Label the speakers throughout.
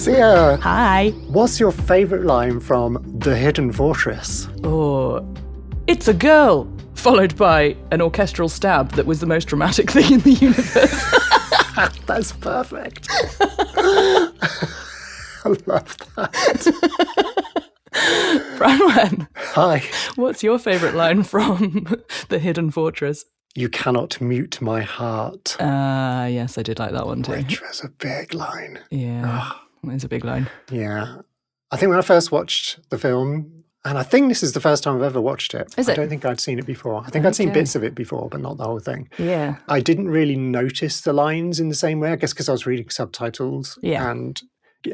Speaker 1: Seah,
Speaker 2: Hi.
Speaker 1: what's your favourite line from The Hidden Fortress?
Speaker 2: Oh, it's a girl, followed by an orchestral stab that was the most dramatic thing in the universe.
Speaker 1: That's perfect. I love that.
Speaker 2: Branwen,
Speaker 1: Hi.
Speaker 2: what's your favourite line from The Hidden Fortress?
Speaker 1: You cannot mute my heart.
Speaker 2: Yes, I did like that one too.
Speaker 1: Which was a big line.
Speaker 2: Yeah, it's a big line.
Speaker 1: Yeah. I think when I first watched the film, and I think this is the first time I've ever watched it.
Speaker 2: Is it?
Speaker 1: I don't think I'd seen it before. I think I'd seen bits of it before, but not the whole thing.
Speaker 2: Yeah.
Speaker 1: I didn't really notice the lines in the same way, I guess because I was reading subtitles.
Speaker 2: Yeah.
Speaker 1: And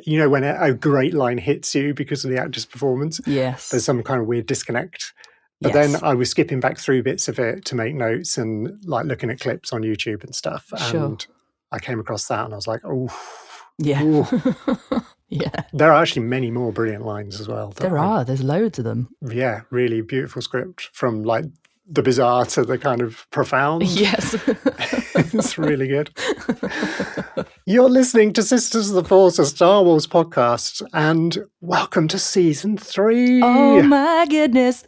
Speaker 1: you know when a great line hits you because of the actor's performance,
Speaker 2: Yes.
Speaker 1: there's some kind of weird disconnect. But
Speaker 2: Yes.
Speaker 1: then I was skipping back through bits of it to make notes and like looking at clips on YouTube and stuff.
Speaker 2: Sure.
Speaker 1: And I came across that and I was like, oh,
Speaker 2: Yeah.
Speaker 1: ooh.
Speaker 2: Yeah.
Speaker 1: There are actually many more brilliant lines as well.
Speaker 2: There's loads of them.
Speaker 1: Yeah, really beautiful script from like the bizarre to the kind of profound.
Speaker 2: Yes.
Speaker 1: It's really good. You're listening to Sisters of the Force, a Star Wars podcast, and welcome to season 3.
Speaker 2: Oh my goodness.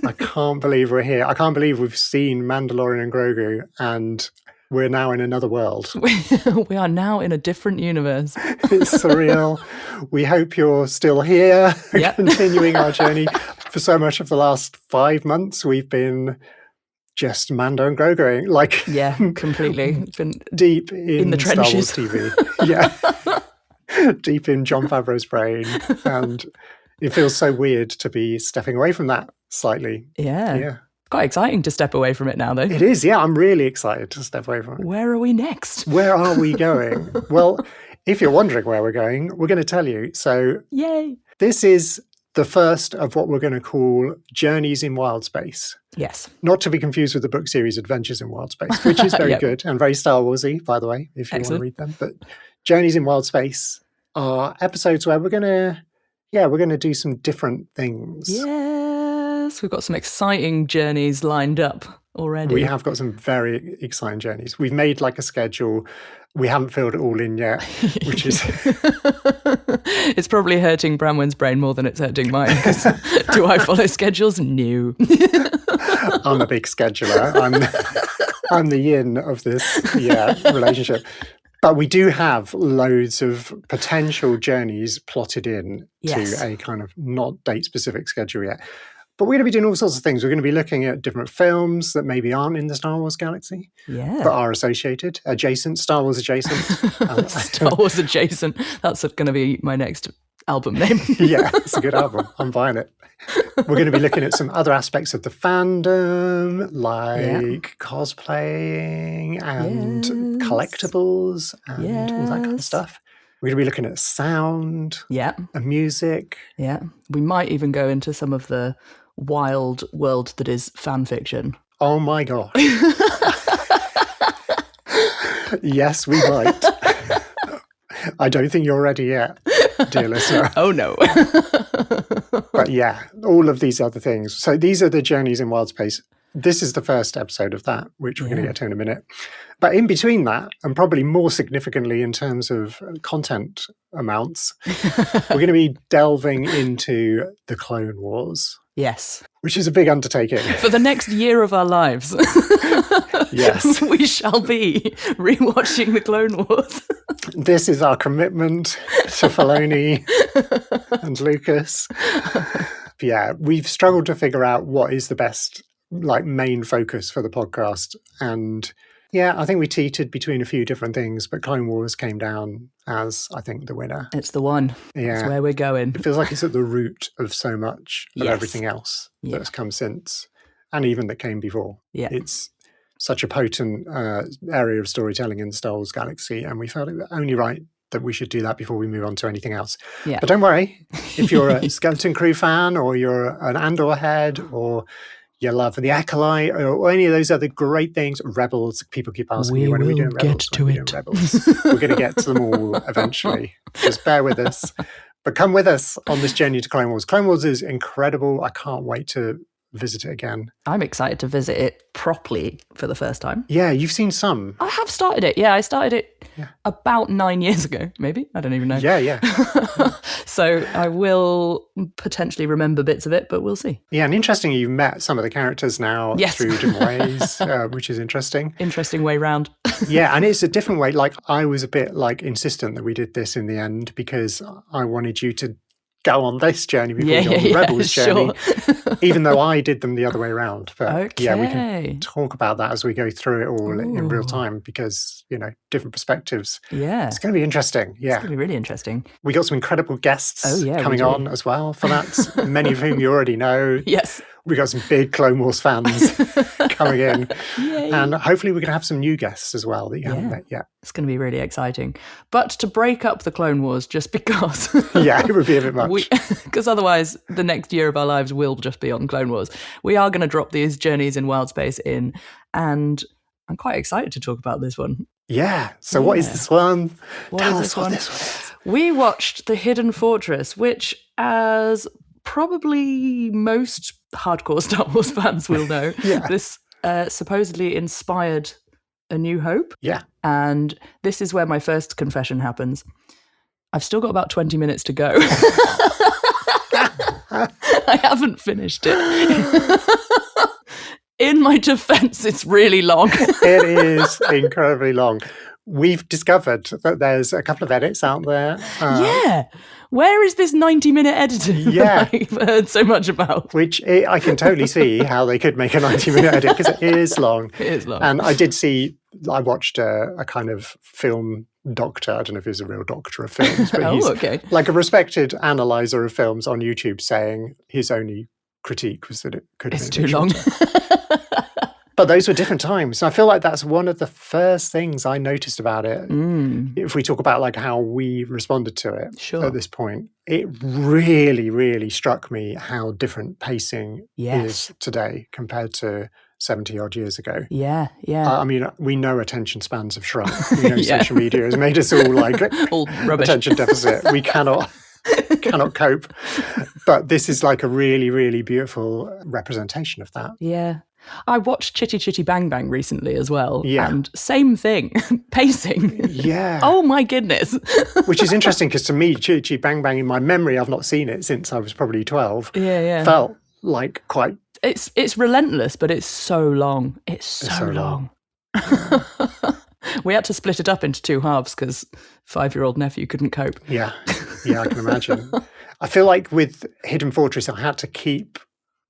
Speaker 1: I can't believe we're here. I can't believe we've seen Mandalorian and Grogu, and we're now in another world.
Speaker 2: We are now in a different universe.
Speaker 1: It's surreal. We hope you're still here,
Speaker 2: Yep.
Speaker 1: continuing our journey. For so much of the last 5 months, we've been just Mando and Grogu, like
Speaker 2: Yeah, completely. It's been
Speaker 1: deep in
Speaker 2: the
Speaker 1: Star Wars
Speaker 2: trenches.
Speaker 1: TV. Yeah. Deep in Jon Favreau's brain. And it feels so weird to be stepping away from that slightly.
Speaker 2: Yeah.
Speaker 1: Yeah.
Speaker 2: Quite exciting to step away from it now, though.
Speaker 1: It is, yeah. I'm really excited to step away from it.
Speaker 2: Where are we next?
Speaker 1: Where are we going? Well, if you're wondering where we're going, we're going to tell you. So
Speaker 2: Yay.
Speaker 1: this is the first of what we're going to call Journeys in Wild Space.
Speaker 2: Yes.
Speaker 1: Not to be confused with the book series Adventures in Wild Space, which is very
Speaker 2: Yep.
Speaker 1: good and very Star Warsy, by the way, if you
Speaker 2: Excellent.
Speaker 1: want to read them. But Journeys in Wild Space are episodes where we're going to do some different things.
Speaker 2: Yes. We've got some exciting journeys lined up already.
Speaker 1: We have got some very exciting journeys. We've made like a schedule. We haven't filled it all in yet, which is...
Speaker 2: It's probably hurting Branwen's brain more than it's hurting mine. 'Cause do I follow schedules? No.
Speaker 1: I'm a big scheduler. I'm the yin of this relationship. But we do have loads of potential journeys plotted in
Speaker 2: Yes.
Speaker 1: to a kind of not date-specific schedule yet. But we're going to be doing all sorts of things. We're going to be looking at different films that maybe aren't in the Star Wars galaxy, but
Speaker 2: Yeah.
Speaker 1: are associated, adjacent, Star Wars adjacent.
Speaker 2: Star Wars adjacent. That's going to be my next album name.
Speaker 1: Yeah, it's a good album. I'm buying it. We're going to be looking at some other aspects of the fandom, like cosplaying and
Speaker 2: Yes.
Speaker 1: collectibles and all that kind of
Speaker 2: Yes.
Speaker 1: stuff. We're going to be looking at sound
Speaker 2: Yeah.
Speaker 1: and music.
Speaker 2: Yeah. We might even go into some of the wild world that is fan fiction.
Speaker 1: Oh my God. Yes, we might. I don't think you're ready yet, dear listener.
Speaker 2: Oh, no.
Speaker 1: But yeah, all of these other things. So these are the Journeys in Wild Space. This is the first episode of that, which we're going to get to in a minute. But in between that, and probably more significantly in terms of content amounts, we're going to be delving into the Clone Wars,
Speaker 2: Yes.
Speaker 1: which is a big undertaking.
Speaker 2: For the next year of our lives.
Speaker 1: Yes.
Speaker 2: We shall be rewatching the Clone Wars.
Speaker 1: This is our commitment to Filoni and Lucas. Yeah, we've struggled to figure out what is the best like main focus for the podcast. And yeah, I think we teetered between a few different things, but Clone Wars came down as, I think, the winner.
Speaker 2: It's the one.
Speaker 1: Yeah.
Speaker 2: It's where we're going.
Speaker 1: It feels like it's at the root of so much of
Speaker 2: Yes.
Speaker 1: everything else
Speaker 2: Yeah.
Speaker 1: that's come since, and even that came before.
Speaker 2: Yeah.
Speaker 1: It's such a potent area of storytelling in the Star Wars galaxy, and we felt it only right that we should do that before we move on to anything else.
Speaker 2: Yeah.
Speaker 1: But don't worry, if you're a Skeleton Crew fan, or you're an Andor head, or you love The Acolyte, or any of those other great things, Rebels, people keep asking me, when are we doing Rebels?
Speaker 2: to
Speaker 1: When are we doing Rebels? We're going to get to them all eventually. Just bear with us. But come with us on this journey to Clone Wars. Clone Wars is incredible. I can't wait to visit it again.
Speaker 2: I'm excited to visit it properly for the first time.
Speaker 1: Yeah, you've seen some.
Speaker 2: I have started it. Yeah, I started it about 9 years ago, maybe. I don't even know.
Speaker 1: Yeah.
Speaker 2: So I will potentially remember bits of it, but we'll see.
Speaker 1: Yeah, and interestingly, you've met some of the characters now through different ways, which is interesting.
Speaker 2: Interesting way round.
Speaker 1: Yeah, and it's a different way. Like, I was a bit like insistent that we did this in the end because I wanted you to go on this journey before you go on the Rebels journey, even though I did them the other way around. But yeah, we can talk about that as we go through it all in real time because, you know, different perspectives.
Speaker 2: Yeah.
Speaker 1: It's going to be interesting. Yeah.
Speaker 2: It's going to be really interesting.
Speaker 1: We got some incredible guests coming on as well for that, many of whom you already know.
Speaker 2: Yes.
Speaker 1: We got some big Clone Wars fans coming in.
Speaker 2: Yay.
Speaker 1: And hopefully we're going to have some new guests as well that you haven't met yet.
Speaker 2: It's going to be really exciting. But to break up the Clone Wars just because...
Speaker 1: yeah, it would be a bit much.
Speaker 2: Because otherwise the next year of our lives will just be on Clone Wars. We are going to drop these journeys in wild space in, and I'm quite excited to talk about this one.
Speaker 1: Yeah. So what is this one?
Speaker 2: Tell us what this one is. We watched The Hidden Fortress, which, as probably most hardcore Star Wars fans will know, this supposedly inspired A New Hope.
Speaker 1: Yeah.
Speaker 2: And this is where my first confession happens. I've still got about 20 minutes to go. I haven't finished it. In my defense, it's really long.
Speaker 1: It is incredibly long. We've discovered that there's a couple of edits out there.
Speaker 2: Where is this 90-minute editing that I've heard so much about?
Speaker 1: Which I can totally see how they could make a 90-minute edit because it is long.
Speaker 2: It is long.
Speaker 1: And I watched a kind of film doctor. I don't know if he's a real doctor of films, but he's like a respected analyzer of films on YouTube saying his only critique was that it could have been
Speaker 2: too long.
Speaker 1: But those were different times. I feel like that's one of the first things I noticed about it. If we talk about like how we responded to it at this point, it really, really struck me how different pacing is today compared to 70 odd years ago.
Speaker 2: Yeah.
Speaker 1: I mean, we know attention spans have shrunk. We know social media has made us all like
Speaker 2: all rubbish.
Speaker 1: Attention deficit. We cannot cope. But this is like a really, really beautiful representation of that.
Speaker 2: Yeah. I watched Chitty Chitty Bang Bang recently as well.
Speaker 1: Yeah.
Speaker 2: And same thing, pacing.
Speaker 1: Yeah.
Speaker 2: Oh my goodness.
Speaker 1: Which is interesting because to me, Chitty Chitty Bang Bang, in my memory, I've not seen it since I was probably 12.
Speaker 2: Yeah.
Speaker 1: Felt like quite...
Speaker 2: It's relentless, but it's so long. It's so long. We had to split it up into 2 halves because 5-year-old nephew couldn't cope.
Speaker 1: Yeah, I can imagine. I feel like with Hidden Fortress, I had to keep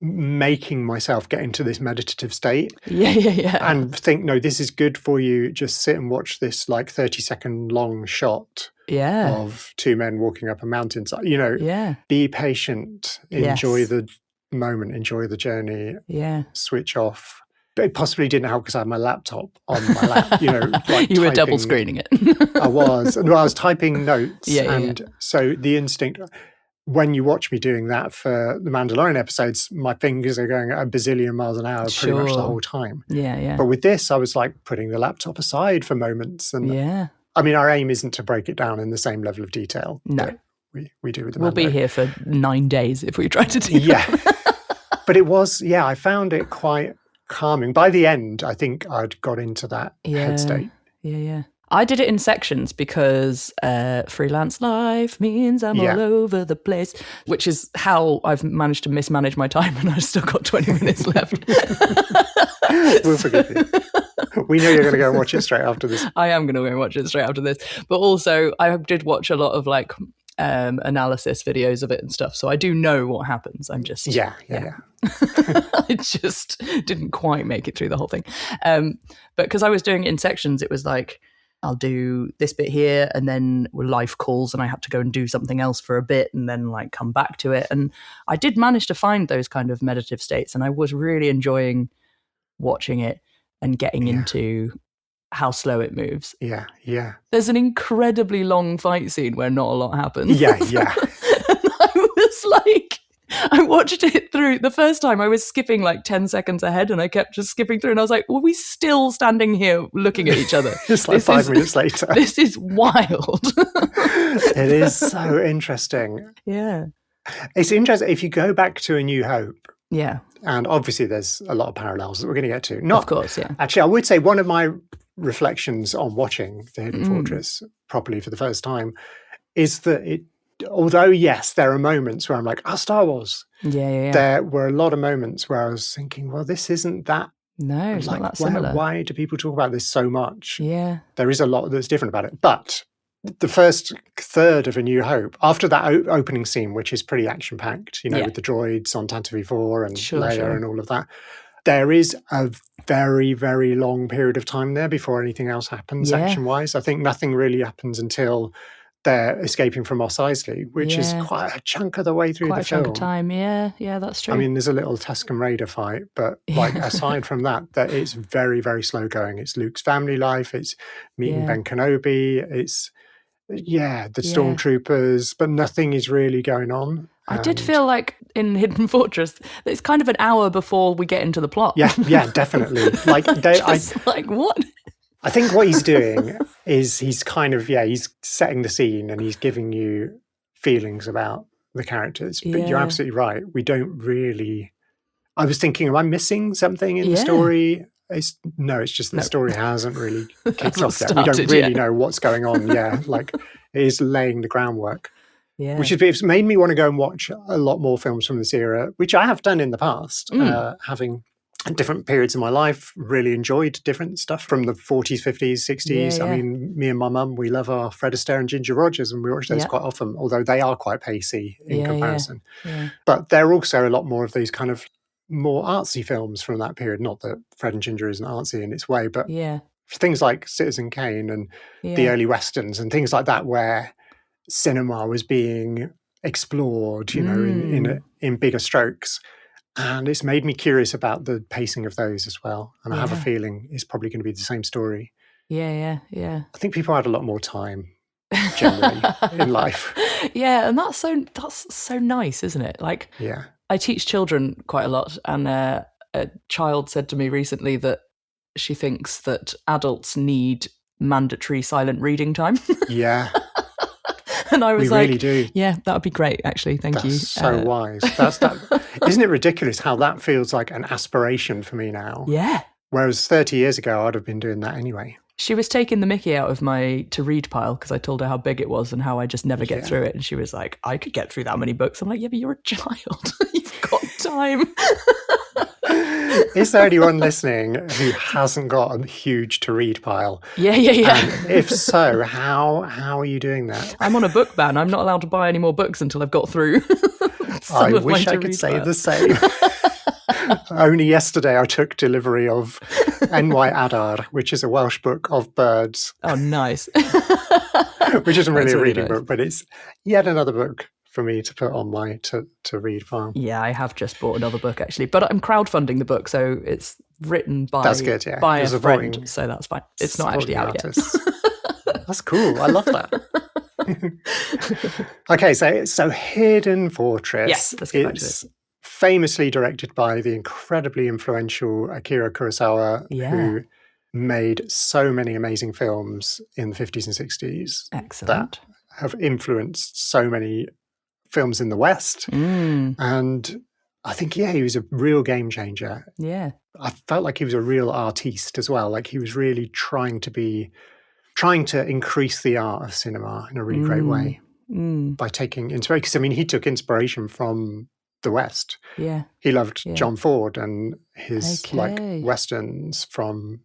Speaker 1: making myself get into this meditative state.
Speaker 2: Yeah.
Speaker 1: And think, no, this is good for you. Just sit and watch this like 30-second long shot of 2 men walking up a mountainside. You know, be patient, enjoy the moment, enjoy the journey, switch off. But it possibly didn't help because I had my laptop on my lap, you know. Like
Speaker 2: you were double screening it.
Speaker 1: I was. And I was typing notes. So the instinct... When you watch me doing that for the Mandalorian episodes, my fingers are going at a bazillion miles an hour pretty much the whole time.
Speaker 2: Yeah.
Speaker 1: But with this, I was like putting the laptop aside for moments. And I mean, our aim isn't to break it down in the same level of detail.
Speaker 2: No.
Speaker 1: We do with the
Speaker 2: We'll be here for 9 days if we try to do that.
Speaker 1: But it was, I found it quite calming. By the end, I think I'd got into that head state.
Speaker 2: Yeah. I did it in sections because freelance life means I'm all over the place, which is how I've managed to mismanage my time and I've still got 20 minutes left.
Speaker 1: We'll forgive you. We know you're going to go and watch it straight after this.
Speaker 2: I am going to go and watch it straight after this. But also, I did watch a lot of like analysis videos of it and stuff. So I do know what happens. I'm just...
Speaker 1: Yeah.
Speaker 2: I just didn't quite make it through the whole thing. But because I was doing it in sections, it was like... I'll do this bit here and then life calls and I had to go and do something else for a bit and then like come back to it. And I did manage to find those kind of meditative states and I was really enjoying watching it and getting into how slow it moves.
Speaker 1: Yeah.
Speaker 2: There's an incredibly long fight scene where not a lot happens.
Speaker 1: Yeah.
Speaker 2: And I was like... I watched it through. The first time I was skipping like 10 seconds ahead and I kept just skipping through and I was like, were we still standing here looking at each other?
Speaker 1: It's like 5 minutes later.
Speaker 2: This is wild.
Speaker 1: It is so interesting.
Speaker 2: Yeah.
Speaker 1: It's interesting. If you go back to A New Hope,
Speaker 2: Yeah.
Speaker 1: And obviously there's a lot of parallels that we're going to get to. Not,
Speaker 2: of course, yeah.
Speaker 1: Actually, I would say one of my reflections on watching The Hidden Fortress properly for the first time is that although, yes, there are moments where I'm like, Star Wars.
Speaker 2: Yeah.
Speaker 1: There were a lot of moments where I was thinking, well, this isn't that.
Speaker 2: No, it's not that similar.
Speaker 1: Why do people talk about this so much?
Speaker 2: Yeah.
Speaker 1: There is a lot that's different about it. But the first third of A New Hope, after that opening scene, which is pretty action-packed, with the droids on Tantive 4 and Leia and all of that, there is a very, very long period of time there before anything else happens action-wise. I think nothing really happens until they're escaping from Mos Eisley, which is quite a chunk of the way through the film.
Speaker 2: Quite a chunk of time, yeah, that's true.
Speaker 1: I mean, there's a little Tusken Raider fight, but aside from that it's very, very slow going. It's Luke's family life, it's meeting Ben Kenobi, it's the stormtroopers, but nothing is really going on.
Speaker 2: I did feel like in Hidden Fortress, it's kind of an hour before we get into the plot.
Speaker 1: Yeah, definitely.
Speaker 2: Like what?
Speaker 1: I think what he's doing is he's kind of, he's setting the scene and he's giving you feelings about the characters. But you're absolutely right. We don't really... I was thinking, am I missing something in the story? It's just that the story hasn't really kicked off yet. We don't really know what's going on. Like it is laying the groundwork. Yeah. Which has made me want to go and watch a lot more films from this era, which I have done in the past, having... at different periods of my life, really enjoyed different stuff from the 40s, 50s, 60s. I mean, me and my mum, we love our Fred Astaire and Ginger Rogers, and we watch those quite often, although they are quite pacey in comparison. Yeah. But there are also a lot more of these kind of more artsy films from that period. Not that Fred and Ginger isn't artsy in its way, but things like Citizen Kane and the early Westerns and things like that, where cinema was being explored, in bigger strokes. And it's made me curious about the pacing of those as well. And I have a feeling it's probably going to be the same story.
Speaker 2: Yeah.
Speaker 1: I think people had a lot more time generally in life.
Speaker 2: Yeah, and that's so nice, isn't it? Like, I teach children quite a lot, and a child said to me recently that she thinks that adults need mandatory silent reading time.
Speaker 1: Yeah.
Speaker 2: And I was like,
Speaker 1: really do.
Speaker 2: Yeah, that would be great, actually. Thank you.
Speaker 1: So wise. Isn't it ridiculous how that feels like an aspiration for me now?
Speaker 2: Yeah.
Speaker 1: Whereas 30 years ago, I'd have been doing that anyway.
Speaker 2: She was taking the mickey out of my to-read pile because I told her how big it was and how I just never get through it. And she was like, I could get through that many books. I'm like, yeah, but you're a child. You've got time.
Speaker 1: Is there anyone listening who hasn't got a huge to-read pile?
Speaker 2: Yeah.
Speaker 1: And if so, how are you doing that?
Speaker 2: I'm on a book ban. I'm not allowed to buy any more books until I've got through
Speaker 1: I wish I could say the same. Only yesterday I took delivery of Enwau Adar, which is a Welsh book of birds.
Speaker 2: Oh, nice.
Speaker 1: Which isn't really a reading book, but it's yet another book for me to put on my to read file.
Speaker 2: Yeah, I have just bought another book actually, but I'm crowdfunding the book, so it's written by
Speaker 1: that's good, yeah.
Speaker 2: by a friend, so that's fine. It's not actually out yet.
Speaker 1: That's cool. I love that. Okay, so Hidden Fortress.
Speaker 2: Yes, let's get back to it.
Speaker 1: Famously directed by the incredibly influential Akira Kurosawa, who made so many amazing films in the 50s and 60s.
Speaker 2: Excellent.
Speaker 1: That have influenced so many films in the West. And I think, he was a real game changer.
Speaker 2: Yeah.
Speaker 1: I felt like he was a real artiste as well. Like he was really trying to increase the art of cinema in a really great way by taking inspiration. Because, I mean, he took inspiration from the West.
Speaker 2: Yeah.
Speaker 1: He loved John Ford and his Westerns from,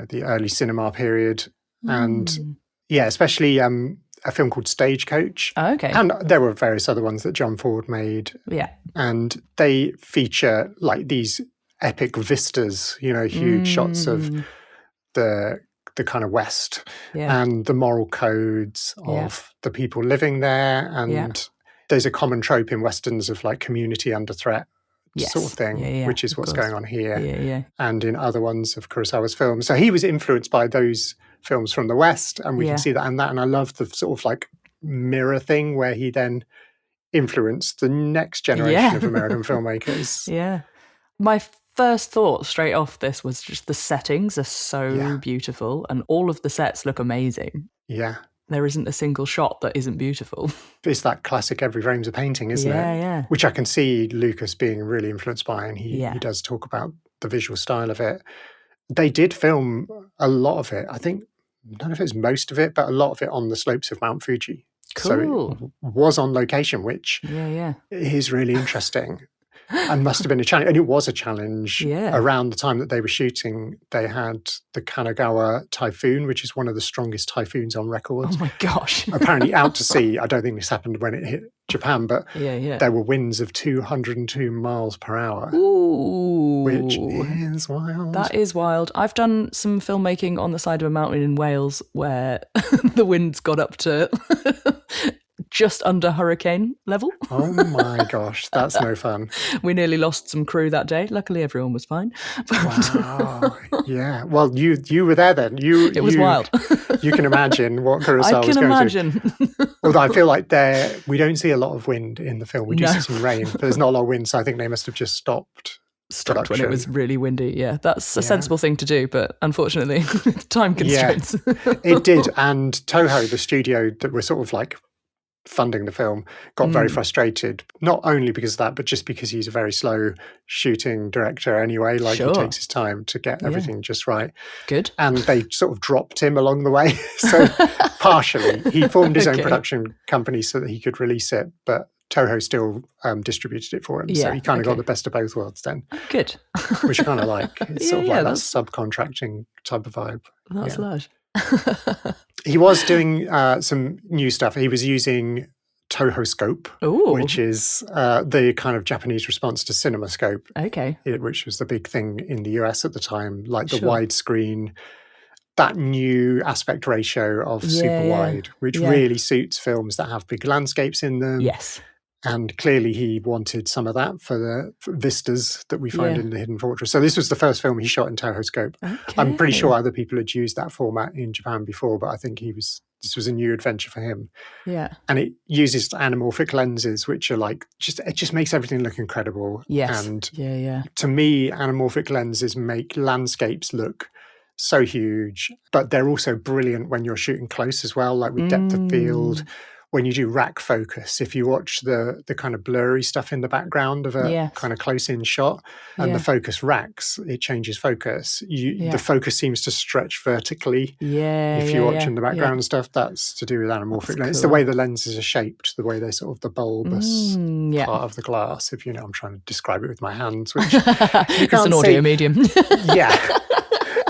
Speaker 1: the early cinema period. And especially a film called Stagecoach.
Speaker 2: Oh, okay.
Speaker 1: And there were various other ones that John Ford made.
Speaker 2: Yeah.
Speaker 1: And they feature like these epic vistas, huge shots of the kind of West and the moral codes of the people living there. And there's a common trope in Westerns of like community under threat sort of thing, which is what's going on here. And in other ones of Kurosawa's films. So he was influenced by those films from the West, and we can see that. And I love the sort of like mirror thing where he then influenced the next generation of American filmmakers.
Speaker 2: Yeah. My first thought straight off this was just the settings are so beautiful and all of the sets look amazing.
Speaker 1: Yeah.
Speaker 2: there isn't a single shot that isn't beautiful.
Speaker 1: It's that classic every frame's a painting, isn't it?
Speaker 2: Yeah.
Speaker 1: Which I can see Lucas being really influenced by, and he does talk about the visual style of it. They did film a lot of it. I think, I don't know if it was most of it, but a lot of it on the slopes of Mount Fuji.
Speaker 2: Cool.
Speaker 1: So it was on location, which is really interesting. And must have been a challenge. And it was a challenge. Around the time that they were shooting, they had the Kanagawa typhoon, which is one of the strongest typhoons on record.
Speaker 2: Oh my gosh.
Speaker 1: Apparently out to sea. I don't think this happened when it hit Japan, but there were winds of 202 miles per hour.
Speaker 2: Ooh.
Speaker 1: Which is wild.
Speaker 2: That is wild. I've done some filmmaking on the side of a mountain in Wales where the winds got up to just under hurricane level.
Speaker 1: Oh my gosh, that's no fun.
Speaker 2: We nearly lost some crew that day. Luckily, everyone was fine.
Speaker 1: Wow. Yeah. Well, you were there then. It
Speaker 2: was wild.
Speaker 1: You can imagine what Kurosawa was going through. Although I feel like we don't see a lot of wind in the film. We do see some rain, but there's not a lot of wind, so I think they must have just stopped
Speaker 2: when it was really windy. Yeah, that's a sensible thing to do, but unfortunately, time constraints.
Speaker 1: It did. And Toho, the studio that were sort of like funding the film, got very frustrated, not only because of that, but just because he's a very slow shooting director anyway. Like he takes his time to get everything just right.
Speaker 2: Good.
Speaker 1: And they sort of dropped him along the way. So partially, he formed his own production company so that he could release it, but Toho still distributed it for him. So he kind of got the best of both worlds then.
Speaker 2: Good.
Speaker 1: Which I kind of like. It's sort of like that subcontracting type of vibe.
Speaker 2: That's large.
Speaker 1: He was doing some new stuff. He was using Toho Scope, which is the kind of Japanese response to CinemaScope.
Speaker 2: Okay.
Speaker 1: Which was the big thing in the US at the time, like the widescreen, that new aspect ratio of super wide, which really suits films that have big landscapes in them.
Speaker 2: Yes.
Speaker 1: And clearly he wanted some of that for the vistas that we find in the Hidden Fortress. So this was the first film he shot in Toho Scope. Okay. I'm pretty sure other people had used that format in Japan before, but I think this was a new adventure for him.
Speaker 2: Yeah.
Speaker 1: And it uses anamorphic lenses, which are like, it just makes everything look incredible.
Speaker 2: Yes.
Speaker 1: And
Speaker 2: to
Speaker 1: me, anamorphic lenses make landscapes look so huge, but they're also brilliant when you're shooting close as well, like with depth of field. When you do rack focus, if you watch the kind of blurry stuff in the background of a kind of close-in shot and the focus racks, it changes focus. The focus seems to stretch vertically. If you're watching the background stuff, that's to do with anamorphic lens. It's the way the lenses are shaped, the way they're sort of the bulbous part of the glass. If I'm trying to describe it with my hands, which you can't
Speaker 2: it's an audio medium.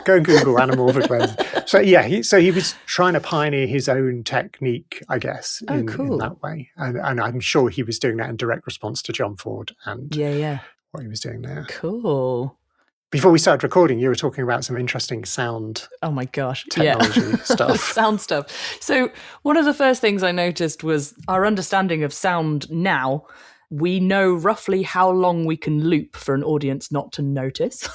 Speaker 1: Go and Google anamorphic lens. So he was trying to pioneer his own technique, I guess, in that way. And I'm sure he was doing that in direct response to John Ford and what he was doing there.
Speaker 2: Cool.
Speaker 1: Before we started recording, you were talking about some interesting sound.
Speaker 2: Oh my gosh.
Speaker 1: Technology stuff.
Speaker 2: Sound stuff. So one of the first things I noticed was our understanding of sound now. We know roughly how long we can loop for an audience not to notice.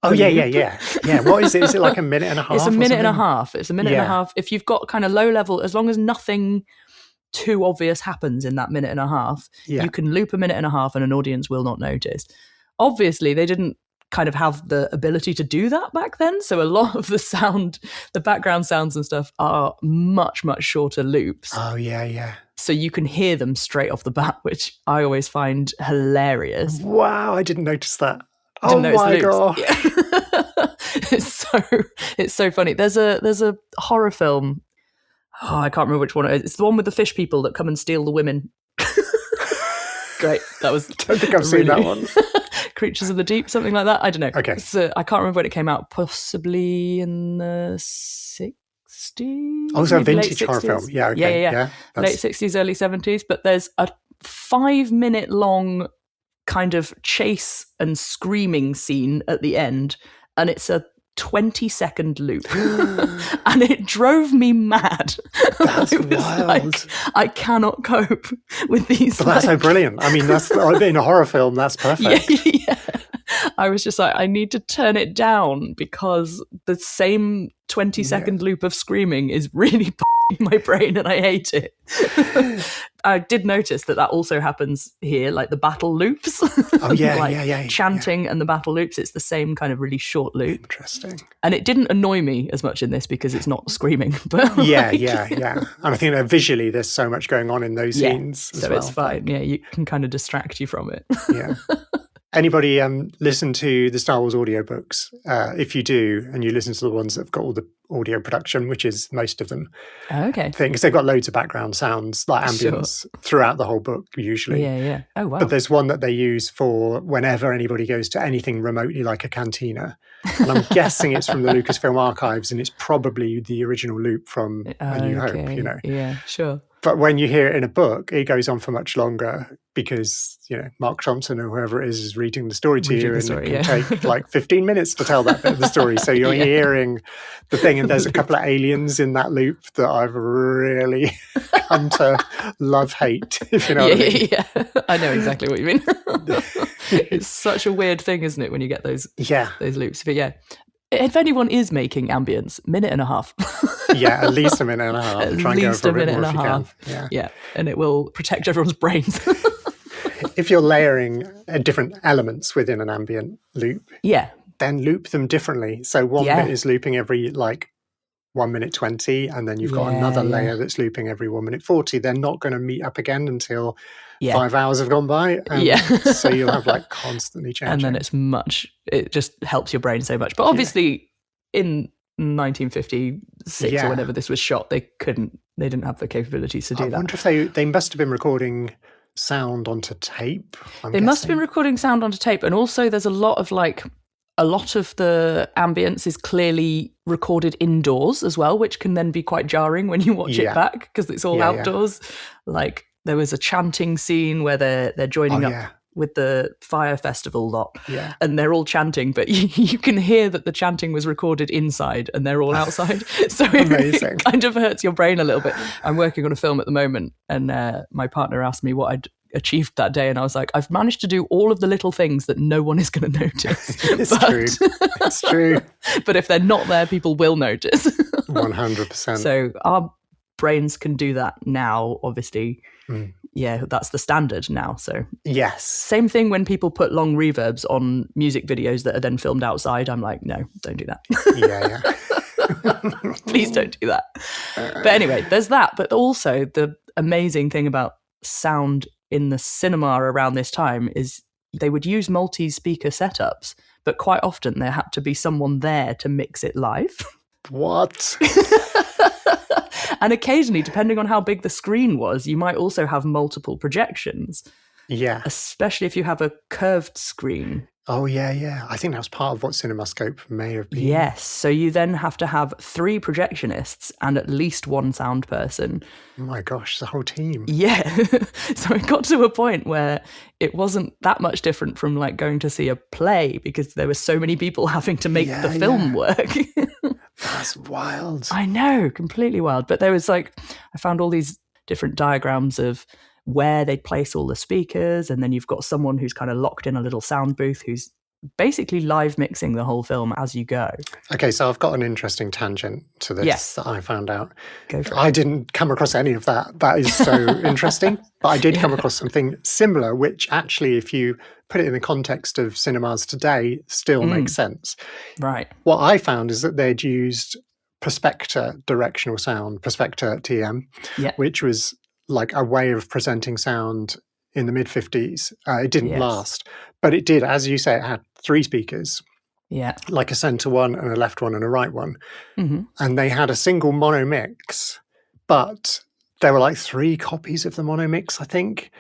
Speaker 1: Oh, yeah. What is it? Is it like a minute and a half?
Speaker 2: It's a minute and a half. It's a minute and a half. If you've got kind of low level, as long as nothing too obvious happens in that minute and a half, you can loop a minute and a half and an audience will not notice. Obviously, they didn't kind of have the ability to do that back then. So a lot of the sound, the background sounds and stuff are much, much shorter loops.
Speaker 1: Oh, yeah.
Speaker 2: So you can hear them straight off the bat, which I always find hilarious.
Speaker 1: Wow, I didn't notice that. Oh my god!
Speaker 2: Yeah. It's so funny. There's a horror film. Oh, I can't remember which one it is. It's the one with the fish people that come and steal the women. Great. That was.
Speaker 1: I don't think I've seen that one.
Speaker 2: Creatures of the Deep, something like that. I don't know.
Speaker 1: Okay.
Speaker 2: So I can't remember when it came out. Possibly in the 60s.
Speaker 1: Oh, it's a vintage horror film. Yeah. Okay.
Speaker 2: Yeah. Late 60s, early 70s. But there's a 5-minute long kind of chase and screaming scene at the end, and it's a 20-second loop. And it drove me mad.
Speaker 1: That's wild.
Speaker 2: Like, I cannot cope with these.
Speaker 1: But that's so brilliant. I mean, that's in a horror film, that's perfect.
Speaker 2: Yeah. I was just like, I need to turn it down because the same 20-second loop of screaming is really my brain and I hate it. I did notice that also happens here, like the battle loops.
Speaker 1: Oh, yeah,
Speaker 2: like
Speaker 1: yeah.
Speaker 2: chanting and the battle loops. It's the same kind of really short loop.
Speaker 1: Interesting.
Speaker 2: And it didn't annoy me as much in this because it's not screaming. But
Speaker 1: yeah. And I think that visually there's so much going on in those scenes as
Speaker 2: so
Speaker 1: well.
Speaker 2: it's fine. Yeah, you can kind of distract you from it.
Speaker 1: Yeah. Anybody listen to the Star Wars audiobooks? If you do, and you listen to the ones that have got all the audio production, which is most of them,
Speaker 2: okay,
Speaker 1: because they've got loads of background sounds, like ambience, throughout the whole book, usually.
Speaker 2: Yeah. Oh, wow.
Speaker 1: But there's one that they use for whenever anybody goes to anything remotely like a cantina. And I'm guessing it's from the Lucasfilm archives, and it's probably the original loop from A New Hope, you know.
Speaker 2: Yeah, sure.
Speaker 1: But when you hear it in a book, it goes on for much longer because, you know, Mark Thompson or whoever it is reading the story to you, and it can take like 15 minutes to tell that bit of the story. So you're hearing the thing, and there's a couple of aliens in that loop that I've really come to love-hate, if you know what I mean.
Speaker 2: Yeah, I know exactly what you mean. It's such a weird thing, isn't it, when you get those loops? But yeah, if anyone is making ambience, minute and a half.
Speaker 1: Yeah, at least a minute and a half.
Speaker 2: At
Speaker 1: Try and go
Speaker 2: least
Speaker 1: for
Speaker 2: a minute and a half.
Speaker 1: Yeah,
Speaker 2: and it will protect everyone's brains.
Speaker 1: If you're layering different elements within an ambient loop, then loop them differently. So one bit is looping every like 1 minute 20, and then you've got another layer that's looping every 1 minute 40. They're not going to meet up again until 5 hours have gone by. So you'll have like constantly changing.
Speaker 2: And then it just helps your brain so much. But obviously in 1956 or whenever this was shot, they didn't have the capabilities to do that.
Speaker 1: I wonder if they must have been recording sound onto tape.
Speaker 2: They must have been recording sound onto tape. And also there's a lot of the ambience is clearly recorded indoors as well, which can then be quite jarring when you watch it back because it's all outdoors. Like there was a chanting scene where they're joining up with the fire festival lot, and they're all chanting, but you can hear that the chanting was recorded inside and they're all outside. So it kind of hurts your brain a little bit. I'm working on a film at the moment, and my partner asked me what I'd achieved that day, and I was like, I've managed to do all of the little things that no one is going to notice.
Speaker 1: It's true.
Speaker 2: But if they're not there, people will notice.
Speaker 1: 100%.
Speaker 2: So our brains can do that now, obviously. Yeah, that's the standard now. So
Speaker 1: yes,
Speaker 2: same thing when people put long reverbs on music videos that are then filmed outside. I'm like, no, don't do that. Please don't do that. But anyway, there's that. But also the amazing thing about sound in the cinema around this time is they would use multi-speaker setups, but quite often there had to be someone there to mix it live.
Speaker 1: What?
Speaker 2: And occasionally, depending on how big the screen was, you might also have multiple projections.
Speaker 1: Yeah.
Speaker 2: Especially if you have a curved screen.
Speaker 1: Oh, yeah. I think that was part of what CinemaScope may have been.
Speaker 2: Yes. So you then have to have 3 projectionists and at least 1 sound person.
Speaker 1: Oh my gosh, the whole team.
Speaker 2: Yeah. So it got to a point where it wasn't that much different from like going to see a play because there were so many people having to make the film work.
Speaker 1: That's wild.
Speaker 2: I know, completely wild. But there was I found all these different diagrams of where they'd place all the speakers, and then you've got someone who's kind of locked in a little sound booth who's basically live mixing the whole film as you go.
Speaker 1: Okay, so I've got an interesting tangent to this that I found out.
Speaker 2: Go for it.
Speaker 1: I didn't come across any of that. That is so interesting. But I did come across something similar, which actually, if you put it in the context of cinemas today, still makes sense.
Speaker 2: Right.
Speaker 1: What I found is that they'd used Prospector directional sound, Prospector TM, which was like a way of presenting sound in the mid-50s. It didn't last, but it did, as you say, it had 3 speakers.
Speaker 2: Yeah.
Speaker 1: Like a center one and a left one and a right one.
Speaker 2: Mm-hmm.
Speaker 1: And they had a single mono mix, but there were like 3 copies of the mono mix, I think,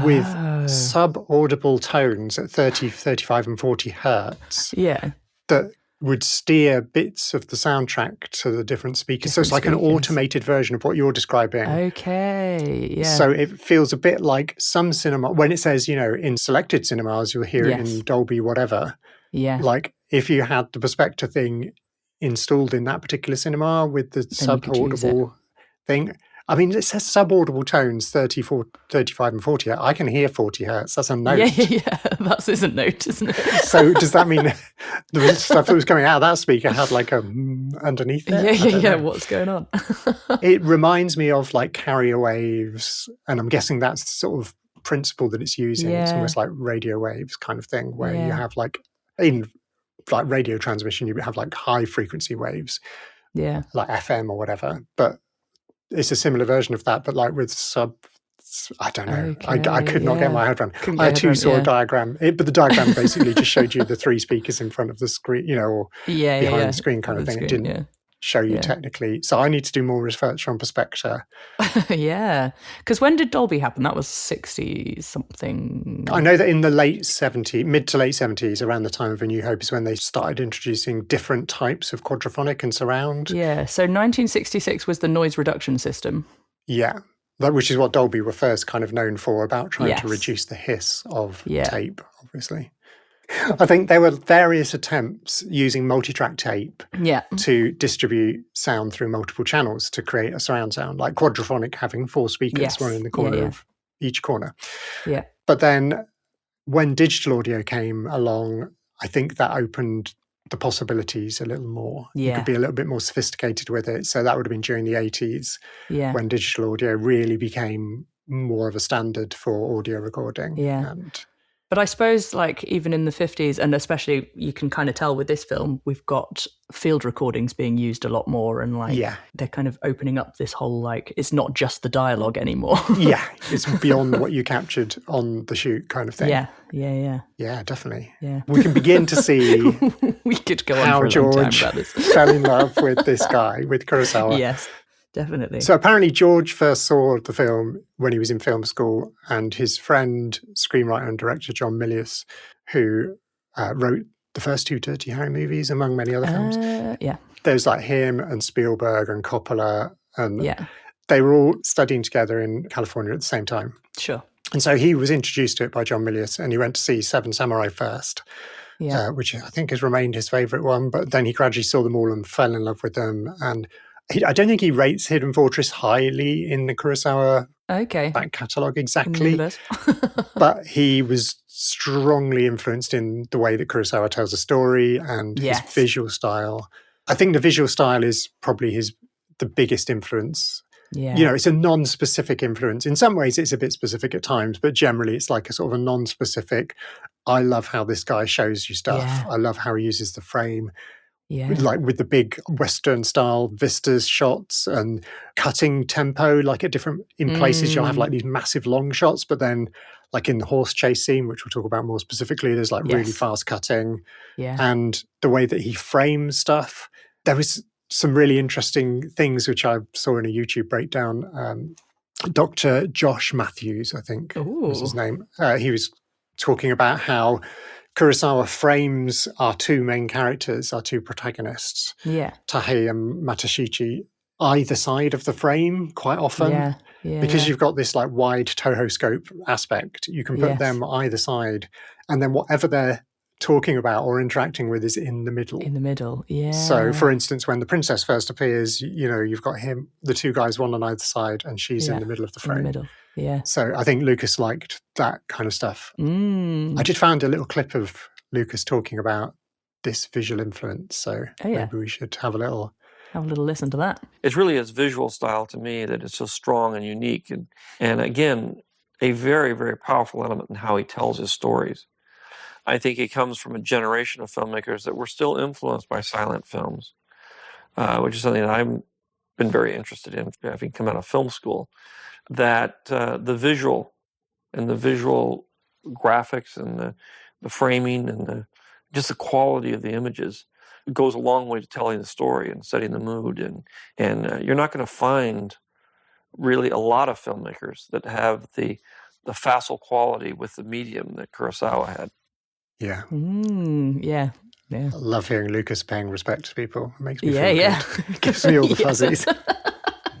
Speaker 1: with sub-audible tones at 30, 35 and 40 hertz.
Speaker 2: Yeah.
Speaker 1: That would steer bits of the soundtrack to the different speakers. So it's like an automated version of what you're describing.
Speaker 2: Okay, yeah.
Speaker 1: So it feels a bit like some cinema, when it says, in selected cinemas, you'll hear it in Dolby whatever.
Speaker 2: Yeah.
Speaker 1: Like if you had the Prospector thing installed in that particular cinema with the sub-audible thing, I mean, it says subaudible tones 35 and 40. I can hear 40 hertz. That's a note.
Speaker 2: Yeah. That is a note, isn't it?
Speaker 1: So does that mean the stuff that was coming out of that speaker had like a underneath it?
Speaker 2: Yeah. What's going on?
Speaker 1: It reminds me of like carrier waves, and I'm guessing that's the sort of principle that it's using. It's almost like radio waves kind of thing, where you have like, in like radio transmission, you have like high frequency waves, like FM or whatever, but it's a similar version of that, but like with I don't know. Okay, I could not get my head around. I too saw a diagram, but the diagram basically just showed you the 3 speakers in front of the screen, or behind the screen kind of thing. It didn't show you technically. So I need to do more research on Perspecta.
Speaker 2: Yeah. Because when did Dolby happen? That was 60 something.
Speaker 1: I know that in the mid to late 70s, around the time of A New Hope, is when they started introducing different types of quadraphonic and surround.
Speaker 2: Yeah. So 1966 was the noise reduction system.
Speaker 1: Yeah. Which is what Dolby were first kind of known for, about trying to reduce the hiss of tape, obviously. I think there were various attempts using multi-track tape to distribute sound through multiple channels to create a surround sound, like quadraphonic having 4 speakers, one in the corner of each corner.
Speaker 2: Yeah.
Speaker 1: But then when digital audio came along, I think that opened the possibilities a little more. You could be a little bit more sophisticated with it. So that would have been during the 80s when digital audio really became more of a standard for audio recording.
Speaker 2: Yeah. But I suppose, like, even in the 50s, and especially you can kind of tell with this film, we've got field recordings being used a lot more, and like they're kind of opening up this whole, like, it's not just the dialogue anymore.
Speaker 1: It's beyond what you captured on the shoot kind of thing. Yeah, definitely.
Speaker 2: Yeah.
Speaker 1: We can begin to see
Speaker 2: we could go
Speaker 1: how
Speaker 2: on for a long
Speaker 1: George
Speaker 2: time about this.
Speaker 1: fell in love with this guy, with Kurosawa.
Speaker 2: Yes. Definitely.
Speaker 1: So apparently George first saw the film when he was in film school, and his friend, screenwriter and director John Milius, who wrote the first 2 Dirty Harry movies, among many other films. There's like him and Spielberg and Coppola, and they were all studying together in California at the same time.
Speaker 2: Sure.
Speaker 1: And so he was introduced to it by John Milius, and he went to see Seven Samurai first, which I think has remained his favourite one. But then he gradually saw them all and fell in love with them. And I don't think he rates Hidden Fortress highly in the Kurosawa back catalogue exactly, but he was strongly influenced in the way that Kurosawa tells a story and his visual style. I think the visual style is probably the biggest influence. Yeah. It's a non-specific influence. In some ways, it's a bit specific at times, but generally it's like a sort of a non-specific, I love how this guy shows you stuff. I love how he uses the frame. Like with the big Western style vistas shots and cutting tempo, like in places you'll have like these massive long shots, but then like in the horse chase scene, which we'll talk about more specifically, there's like really fast cutting. And the way that he frames stuff. There was some really interesting things which I saw in a YouTube breakdown. Dr. Josh Matthews, I think was his name. He was talking about how Kurosawa frames our 2 main characters, our 2 protagonists, Tahe and Matashichi, either side of the frame quite often. Because you've got this like wide Toho scope aspect, you can put them either side, and then whatever they're talking about or interacting with is in the middle. So, for instance, when the princess first appears, you've got the 2 guys, one on either side, and she's in the middle of the frame. So I think Lucas liked that kind of stuff. I did find a little clip of Lucas talking about this visual influence, so maybe we should have a little
Speaker 2: listen to that.
Speaker 3: It's really his visual style to me that is so strong and unique, and again, a very, very powerful element in how he tells his stories. I think he comes from a generation of filmmakers that were still influenced by silent films, which is something that I've been very interested in, having come out of film school, that the visual and the visual graphics and the framing and just the quality of the images goes a long way to telling the story and setting the mood. And you're not going to find really a lot of filmmakers that have the facile quality with the medium that Kurosawa had.
Speaker 1: Yeah.
Speaker 2: Yeah.
Speaker 1: I love hearing Lucas paying respect to people. It makes me feel good. It gives me all the fuzzies.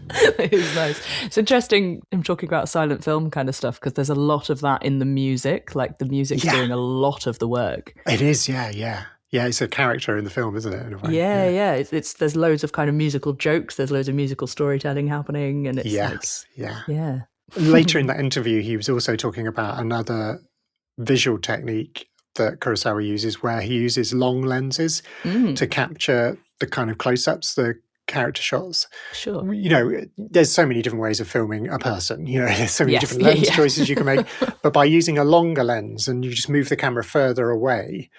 Speaker 2: It is nice. It's interesting him talking about silent film kind of stuff, because there's a lot of that in the music. Like the music's doing a lot of the work.
Speaker 1: It is, yeah. Yeah, it's a character in the film, isn't it? In a way.
Speaker 2: Yeah. It's there's loads of kind of musical jokes. There's loads of musical storytelling happening, and it's yeah.
Speaker 1: Later in that interview, he was also talking about another visual technique that Kurosawa uses, where he uses long lenses to capture the kind of close-ups, the character shots.
Speaker 2: Sure.
Speaker 1: You know, there's so many different ways of filming a person. You know, there's so many different lens choices you can make. But by using a longer lens, and you just move the camera further away,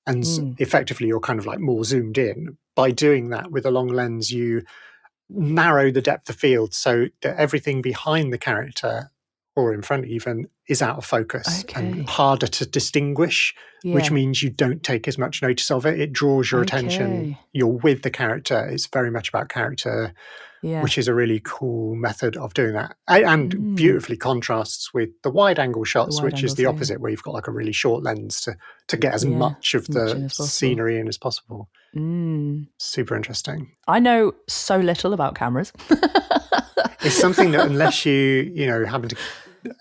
Speaker 1: and effectively you're kind of like more zoomed in. By doing that with a long lens, you narrow the depth of field so that everything behind the character, or in front even, is out of focus and harder to distinguish, which means you don't take as much notice of it. It draws your attention. You're with the character. It's very much about character, which is a really cool method of doing that. And beautifully contrasts with the wide angle shots, which is the opposite, where you've got like a really short lens to get as much of the scenery in as possible. Super interesting.
Speaker 2: I know so little about cameras.
Speaker 1: It's something that unless you happen to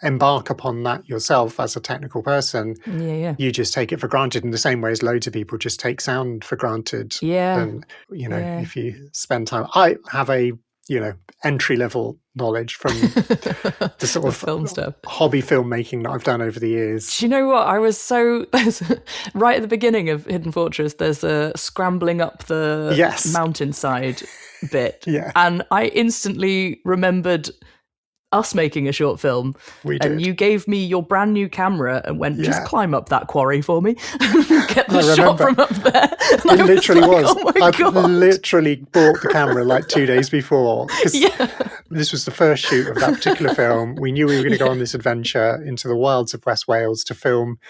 Speaker 1: embark upon that yourself as a technical person, you just take it for granted in the same way as loads of people just take sound for granted. And if you spend time, I have a entry level knowledge from the sort of
Speaker 2: film stuff,
Speaker 1: hobby filmmaking that I've done over the years.
Speaker 2: Do you know what? There's right at the beginning of Hidden Fortress, there's a scrambling up the mountainside bit, and I instantly remembered us making a short film, and you gave me your brand new camera and went, just climb up that quarry for me and get the shot from up there. And
Speaker 1: it literally was.
Speaker 2: Oh my God.
Speaker 1: I literally bought the camera like 2 days before. This was the first shoot of that particular film. We knew we were going to go on this adventure into the wilds of West Wales to film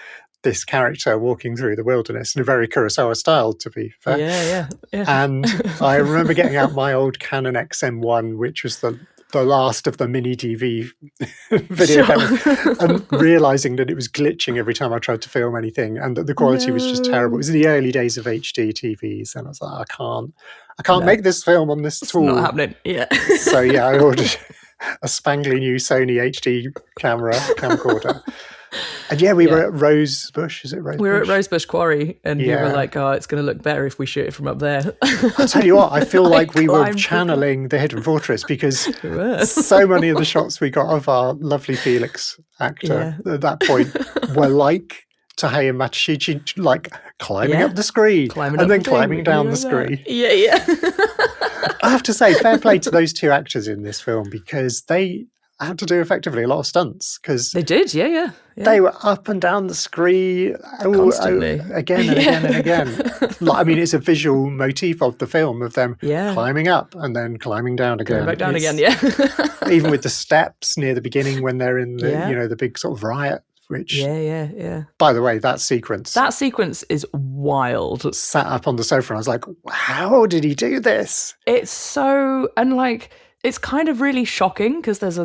Speaker 1: this character walking through the wilderness in a very Kurosawa style, to be fair.
Speaker 2: Yeah.
Speaker 1: And I remember getting out my old Canon XM1, which was the last of the mini DV video cameras, and realizing that it was glitching every time I tried to film anything, and that the quality was just terrible. It was in the early days of HD TVs, and I was like, I can't make this film on this tool.
Speaker 2: It's not happening.
Speaker 1: So I ordered a spangly new Sony HD camcorder. And we were at Rosebush. Is it Rosebush?
Speaker 2: We were at Rosebush Quarry, and you were like, "Oh, it's going to look better if we shoot it from up there."
Speaker 1: I'll tell you what, I feel like we were channeling the Hidden Fortress, because so many of the shots we got of our lovely Felix actor at that point were like Tahaya Matshichi, like climbing up the screen and then climbing down the screen. I have to say, fair play to those two actors in this film, because they had to do effectively a lot of stunts, because
Speaker 2: they did,
Speaker 1: they were up and down the screen
Speaker 2: constantly,
Speaker 1: again and again and again. I mean, it's a visual motif of the film, of them climbing up and then climbing down again,
Speaker 2: back down again.
Speaker 1: Even with the steps near the beginning when they're in the the big sort of riot. Which, by the way, that sequence
Speaker 2: is wild.
Speaker 1: Sat up on the sofa, and I was like, how did he do this?
Speaker 2: It's so, and like, it's kind of really shocking, because there's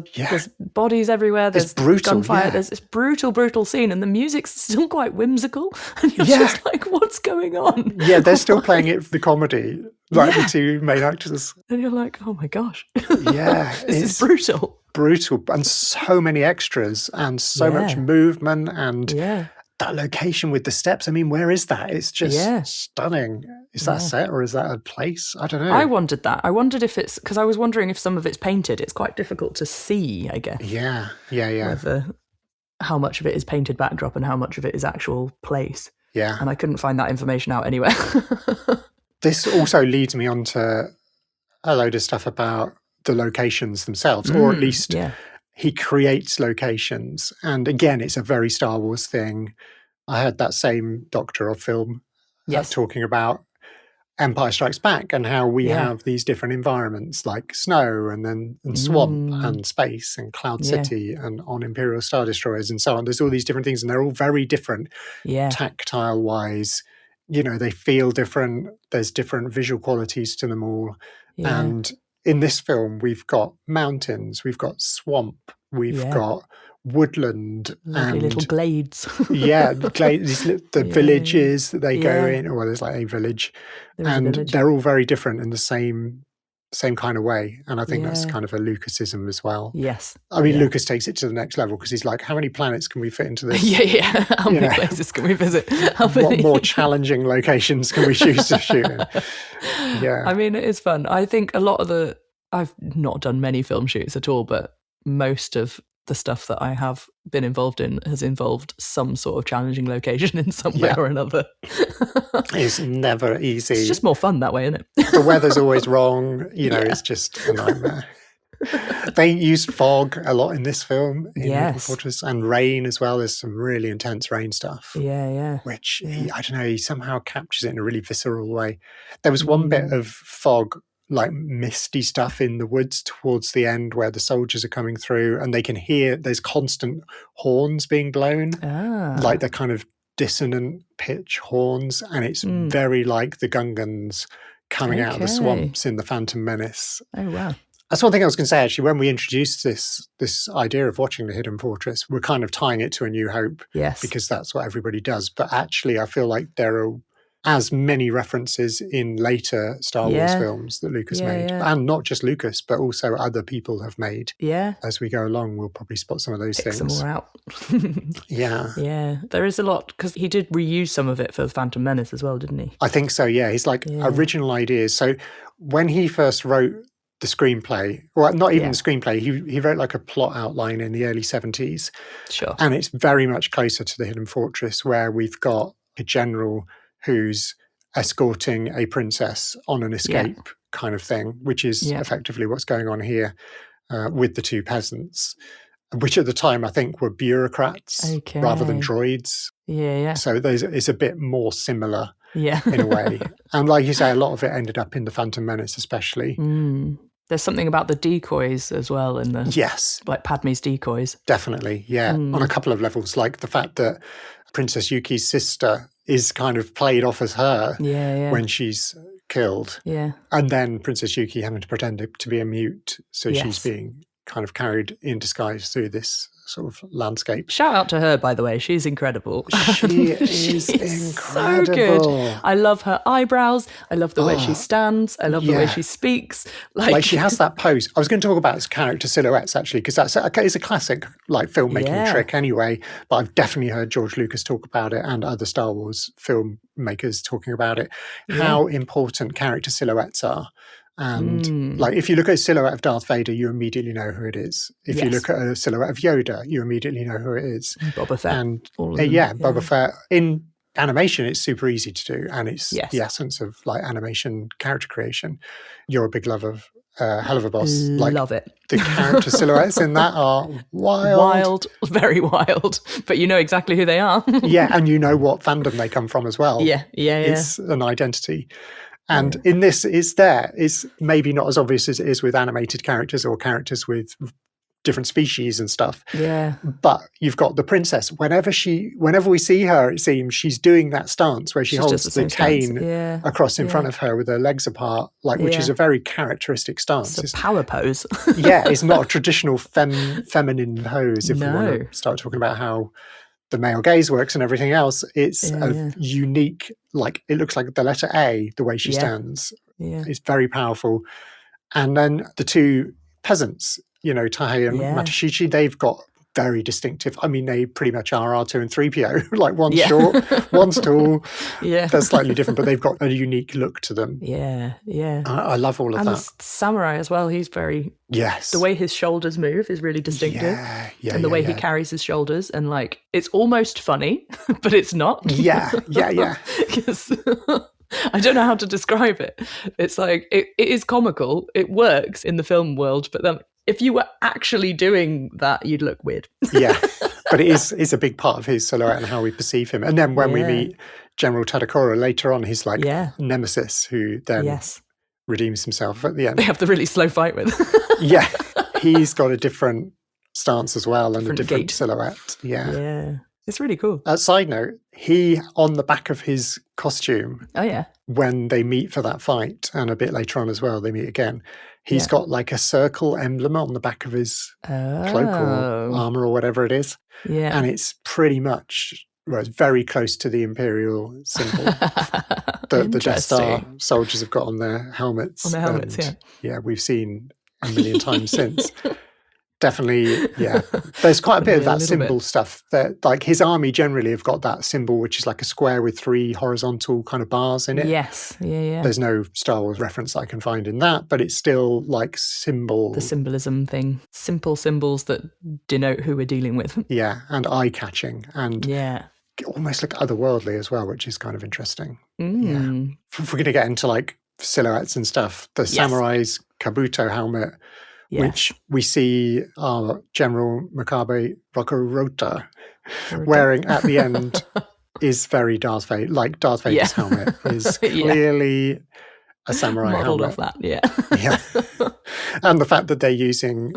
Speaker 2: bodies everywhere. There's
Speaker 1: brutal,
Speaker 2: gunfire. There's this brutal scene, and the music's still quite whimsical. And you're just like, what's going on?
Speaker 1: Yeah, they're still playing it for the comedy, like the two main actors.
Speaker 2: And you're like, oh my gosh.
Speaker 1: This
Speaker 2: is brutal.
Speaker 1: Brutal, and so many extras, and so much movement, and that location with the steps. I mean, where is that? It's just stunning. Is that a set, or is that a place? I don't know.
Speaker 2: I wondered that. I wondered if it's, because I was wondering if some of it's painted. It's quite difficult to see, I guess.
Speaker 1: Yeah.
Speaker 2: Whether how much of it is painted backdrop and how much of it is actual place.
Speaker 1: Yeah.
Speaker 2: And I couldn't find that information out anywhere.
Speaker 1: This also leads me on to a load of stuff about the locations themselves, or at least he creates locations. And again, it's a very Star Wars thing. I heard that same doctor of film talking about Empire Strikes Back, and how we have these different environments like snow and swamp and space and Cloud City and on Imperial Star Destroyers and so on. There's all these different things, and they're all very different tactile wise. They feel different. There's different visual qualities to them all. And in this film, we've got mountains, we've got swamp, we've got woodland, and
Speaker 2: little glades.
Speaker 1: The villages that they go in, or there's like a village, they're all very different in the same same kind of way. And I think that's kind of a Lucasism as well.
Speaker 2: Yes.
Speaker 1: I mean, Lucas takes it to the next level because he's like, how many planets can we fit into this?
Speaker 2: Yeah. How many places can we visit?
Speaker 1: What more challenging locations can we choose to shoot in? Yeah.
Speaker 2: I mean, it is fun. I think a lot of I've not done many film shoots at all, but most of the stuff that I have been involved in has involved some sort of challenging location in some way or another.
Speaker 1: It's never easy.
Speaker 2: It's just more fun that way, isn't it?
Speaker 1: The weather's always wrong. It's just a nightmare. They used fog a lot in this film, in Hidden Fortress, and rain as well. There's some really intense rain stuff. Which, I don't know, he somehow captures it in a really visceral way. There was one bit of fog, like misty stuff in the woods towards the end where the soldiers are coming through, and they can hear there's constant horns being blown, like the kind of dissonant pitch horns, and it's very like the Gungans coming out of the swamps in The Phantom Menace.
Speaker 2: Oh, wow.
Speaker 1: That's one thing I was going to say, actually. When we introduced this idea of watching The Hidden Fortress, we're kind of tying it to A New Hope, because that's what everybody does. But actually, I feel like there are as many references in later Star Wars films that Lucas made. And not just Lucas, but also other people have made. As we go along, we'll probably spot some of those things.
Speaker 2: Some more out.
Speaker 1: Yeah.
Speaker 2: There is a lot, because he did reuse some of it for The Phantom Menace as well, didn't he?
Speaker 1: I think so, yeah. He's like original ideas. So when he first wrote the screenplay, well, not even the screenplay, he wrote like a plot outline in the early 70s.
Speaker 2: Sure.
Speaker 1: And it's very much closer to The Hidden Fortress, where we've got a general who's escorting a princess on an escape kind of thing, which is effectively what's going on here with the two peasants, which at the time I think were bureaucrats rather than droids. So it's a bit more similar in a way. And like you say, a lot of it ended up in The Phantom Menace especially.
Speaker 2: There's something about the decoys as well in the like Padme's decoys.
Speaker 1: Definitely, on a couple of levels, like the fact that Princess Yuki's sister is kind of played off as her when she's killed. And then Princess Yuki having to pretend to be a mute, so she's being kind of carried in disguise through this sort of landscape.
Speaker 2: Shout out to her, by the way. She's incredible.
Speaker 1: She is incredible.
Speaker 2: So good. I love her eyebrows. I love the way she stands. I love the way she speaks. Like
Speaker 1: she has that pose. I was going to talk about character silhouettes, actually, because it's a classic like filmmaking trick anyway, but I've definitely heard George Lucas talk about it and other Star Wars filmmakers talking about it, how important character silhouettes are. And like, if you look at a silhouette of Darth Vader, you immediately know who it is. If you look at a silhouette of Yoda, you immediately know who it is.
Speaker 2: Boba Fett.
Speaker 1: And Boba Fett. In animation, it's super easy to do. And it's the essence of like animation character creation. You're a big lover of Hell of a Boss. Like,
Speaker 2: love it.
Speaker 1: The character silhouettes in that are wild.
Speaker 2: Wild, very wild. But you know exactly who they are.
Speaker 1: And you know what fandom they come from as well.
Speaker 2: It's
Speaker 1: an identity. And in this, it's maybe not as obvious as it is with animated characters or characters with different species and stuff. But you've got the princess. Whenever we see her, it seems she's doing that stance where she holds the cane across in front of her with her legs apart, like which is a very characteristic stance.
Speaker 2: It's a power pose.
Speaker 1: It's not a traditional feminine pose. If we want to start talking about how the male gaze works and everything else, it's a unique, like, it looks like the letter A, the way she stands. It's very powerful. And then the two peasants, Tahei and Matashichi, they've got very distinctive, I mean, they pretty much are R2 and 3PO, like one's short, one's tall. They're slightly different, but they've got a unique look to them. I love all of that.
Speaker 2: And the samurai as well, he's very...
Speaker 1: Yes.
Speaker 2: The way his shoulders move is really distinctive. And the way he carries his shoulders, and like, it's almost funny, but it's not. Because I don't know how to describe it. It's like, it is comical. It works in the film world, but then if you were actually doing that, you'd look weird.
Speaker 1: But it's a big part of his silhouette and how we perceive him. And then when we meet General Tadakura later on, he's like nemesis, who then redeems himself at the end.
Speaker 2: They have the really slow fight with.
Speaker 1: He's got a different stance as well, and a different silhouette.
Speaker 2: It's really cool.
Speaker 1: Side note, he, on the back of his costume, when they meet for that fight, and a bit later on as well, they meet again, he's got like a circle emblem on the back of his cloak or armor or whatever it is. And it's pretty much well, it's very close to the Imperial symbol that the Death Star soldiers have got on their helmets.
Speaker 2: On their helmets,
Speaker 1: and, we've seen a million times since. Definitely, there's quite a bit of that symbol stuff. That, like, his army generally have got that symbol, which is like a square with 3 horizontal kind of bars in it.
Speaker 2: Yes, yeah.
Speaker 1: There's no Star Wars reference I can find in that, but it's still like
Speaker 2: the symbolism thing. Simple symbols that denote who we're dealing with.
Speaker 1: Yeah, and eye-catching, and almost like otherworldly as well, which is kind of interesting. Yeah. If we're going to get into like silhouettes and stuff, the samurai's kabuto helmet, which we see our General Makabe Rokurota wearing at the end, is very Darth Vader. Like, Darth Vader's helmet is clearly a samurai
Speaker 2: Modelled
Speaker 1: helmet.
Speaker 2: off that,
Speaker 1: And the fact that they're using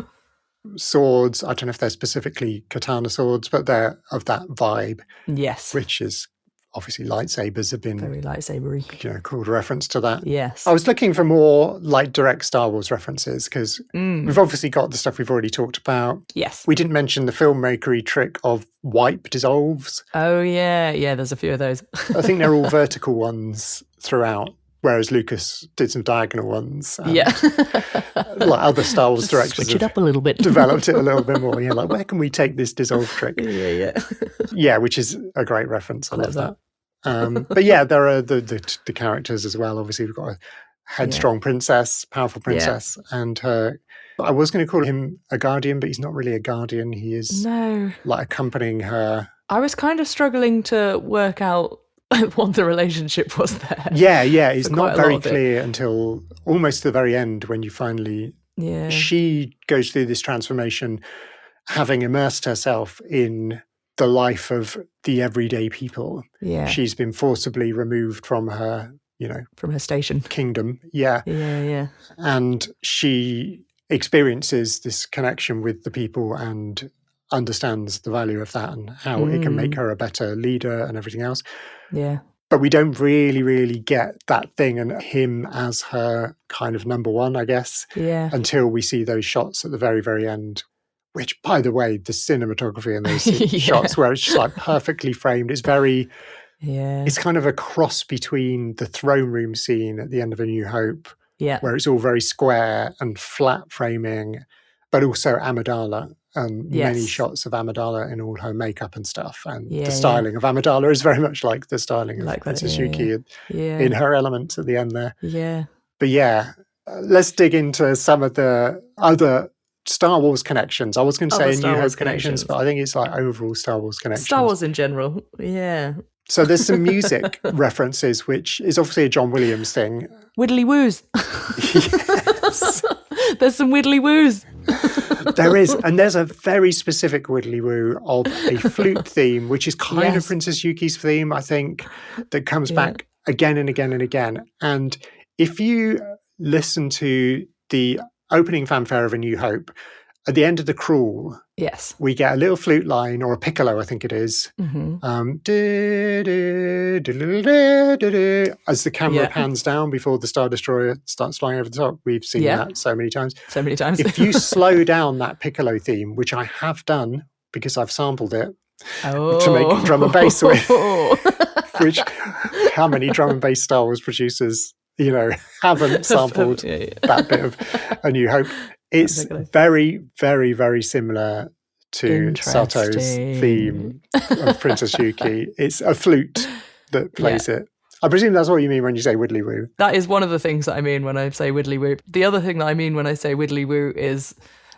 Speaker 1: swords, I don't know if they're specifically katana swords, but they're of that vibe.
Speaker 2: Yes.
Speaker 1: Which is... Obviously, lightsabers have been
Speaker 2: very lightsabery.
Speaker 1: Called a reference to that.
Speaker 2: Yes.
Speaker 1: I was looking for more like direct Star Wars references because we've obviously got the stuff we've already talked about.
Speaker 2: Yes.
Speaker 1: We didn't mention the filmmakery trick of wipe dissolves.
Speaker 2: Oh, yeah. There's a few of those.
Speaker 1: I think they're all vertical ones throughout, whereas Lucas did some diagonal ones. Like other Star Wars directors
Speaker 2: switch it up a little bit.
Speaker 1: Developed it a little bit more. Like, where can we take this dissolve trick?
Speaker 2: Yeah,
Speaker 1: which is a great reference. I love that. But there are the characters as well. Obviously, we've got a headstrong princess, powerful princess, and her. I was going to call him a guardian, but he's not really a guardian. He is like accompanying her.
Speaker 2: I was kind of struggling to work out what the relationship was there.
Speaker 1: Yeah, it's not very clear until almost the very end when you finally. Yeah. She goes through this transformation, having immersed herself in the life of the everyday people. Yeah. She's been forcibly removed from her,
Speaker 2: from her station.
Speaker 1: Kingdom. Yeah.
Speaker 2: Yeah.
Speaker 1: And she experiences this connection with the people and understands the value of that and how it can make her a better leader and everything else.
Speaker 2: Yeah.
Speaker 1: But we don't really get that thing and him as her kind of number one, I guess, until we see those shots at the very, very end. Which, by the way, the cinematography in those shots where it's just like perfectly framed, it's very, it's kind of a cross between the throne room scene at the end of A New Hope, where it's all very square and flat framing, but also Amidala, and many shots of Amidala in all her makeup and stuff. And the styling of Amidala is very much like the styling of Princess Yuki in her elements at the end there.
Speaker 2: Yeah.
Speaker 1: But let's dig into some of the other Star Wars connections. I was going to say New Hope connections, but I think it's like overall Star Wars connections.
Speaker 2: Star Wars in general,
Speaker 1: So there's some music references, which is obviously a John Williams thing.
Speaker 2: Widdly woos.
Speaker 1: Yes.
Speaker 2: There's some widdly woos.
Speaker 1: There is, and there's a very specific widdly woo of a flute theme, which is kind of Princess Yuki's theme, I think, that comes back again and again and again. And if you listen to the opening fanfare of A New Hope, at the end of the crawl, we get a little flute line, or a piccolo, I think it is, as the camera pans down before the Star Destroyer starts flying over the top. We've seen that so many times. If you slow down that piccolo theme, which I have done because I've sampled it to make drum and bass with, which how many drum and bass Star Wars producers haven't sampled that bit of A New Hope. It's very, very, very similar to Sato's theme of Princess Yuki. It's a flute that plays it. I presume that's what you mean when you say widdly woo.
Speaker 2: That is one of the things that I mean when I say widdly woo. The other thing that I mean when I say widdly woo is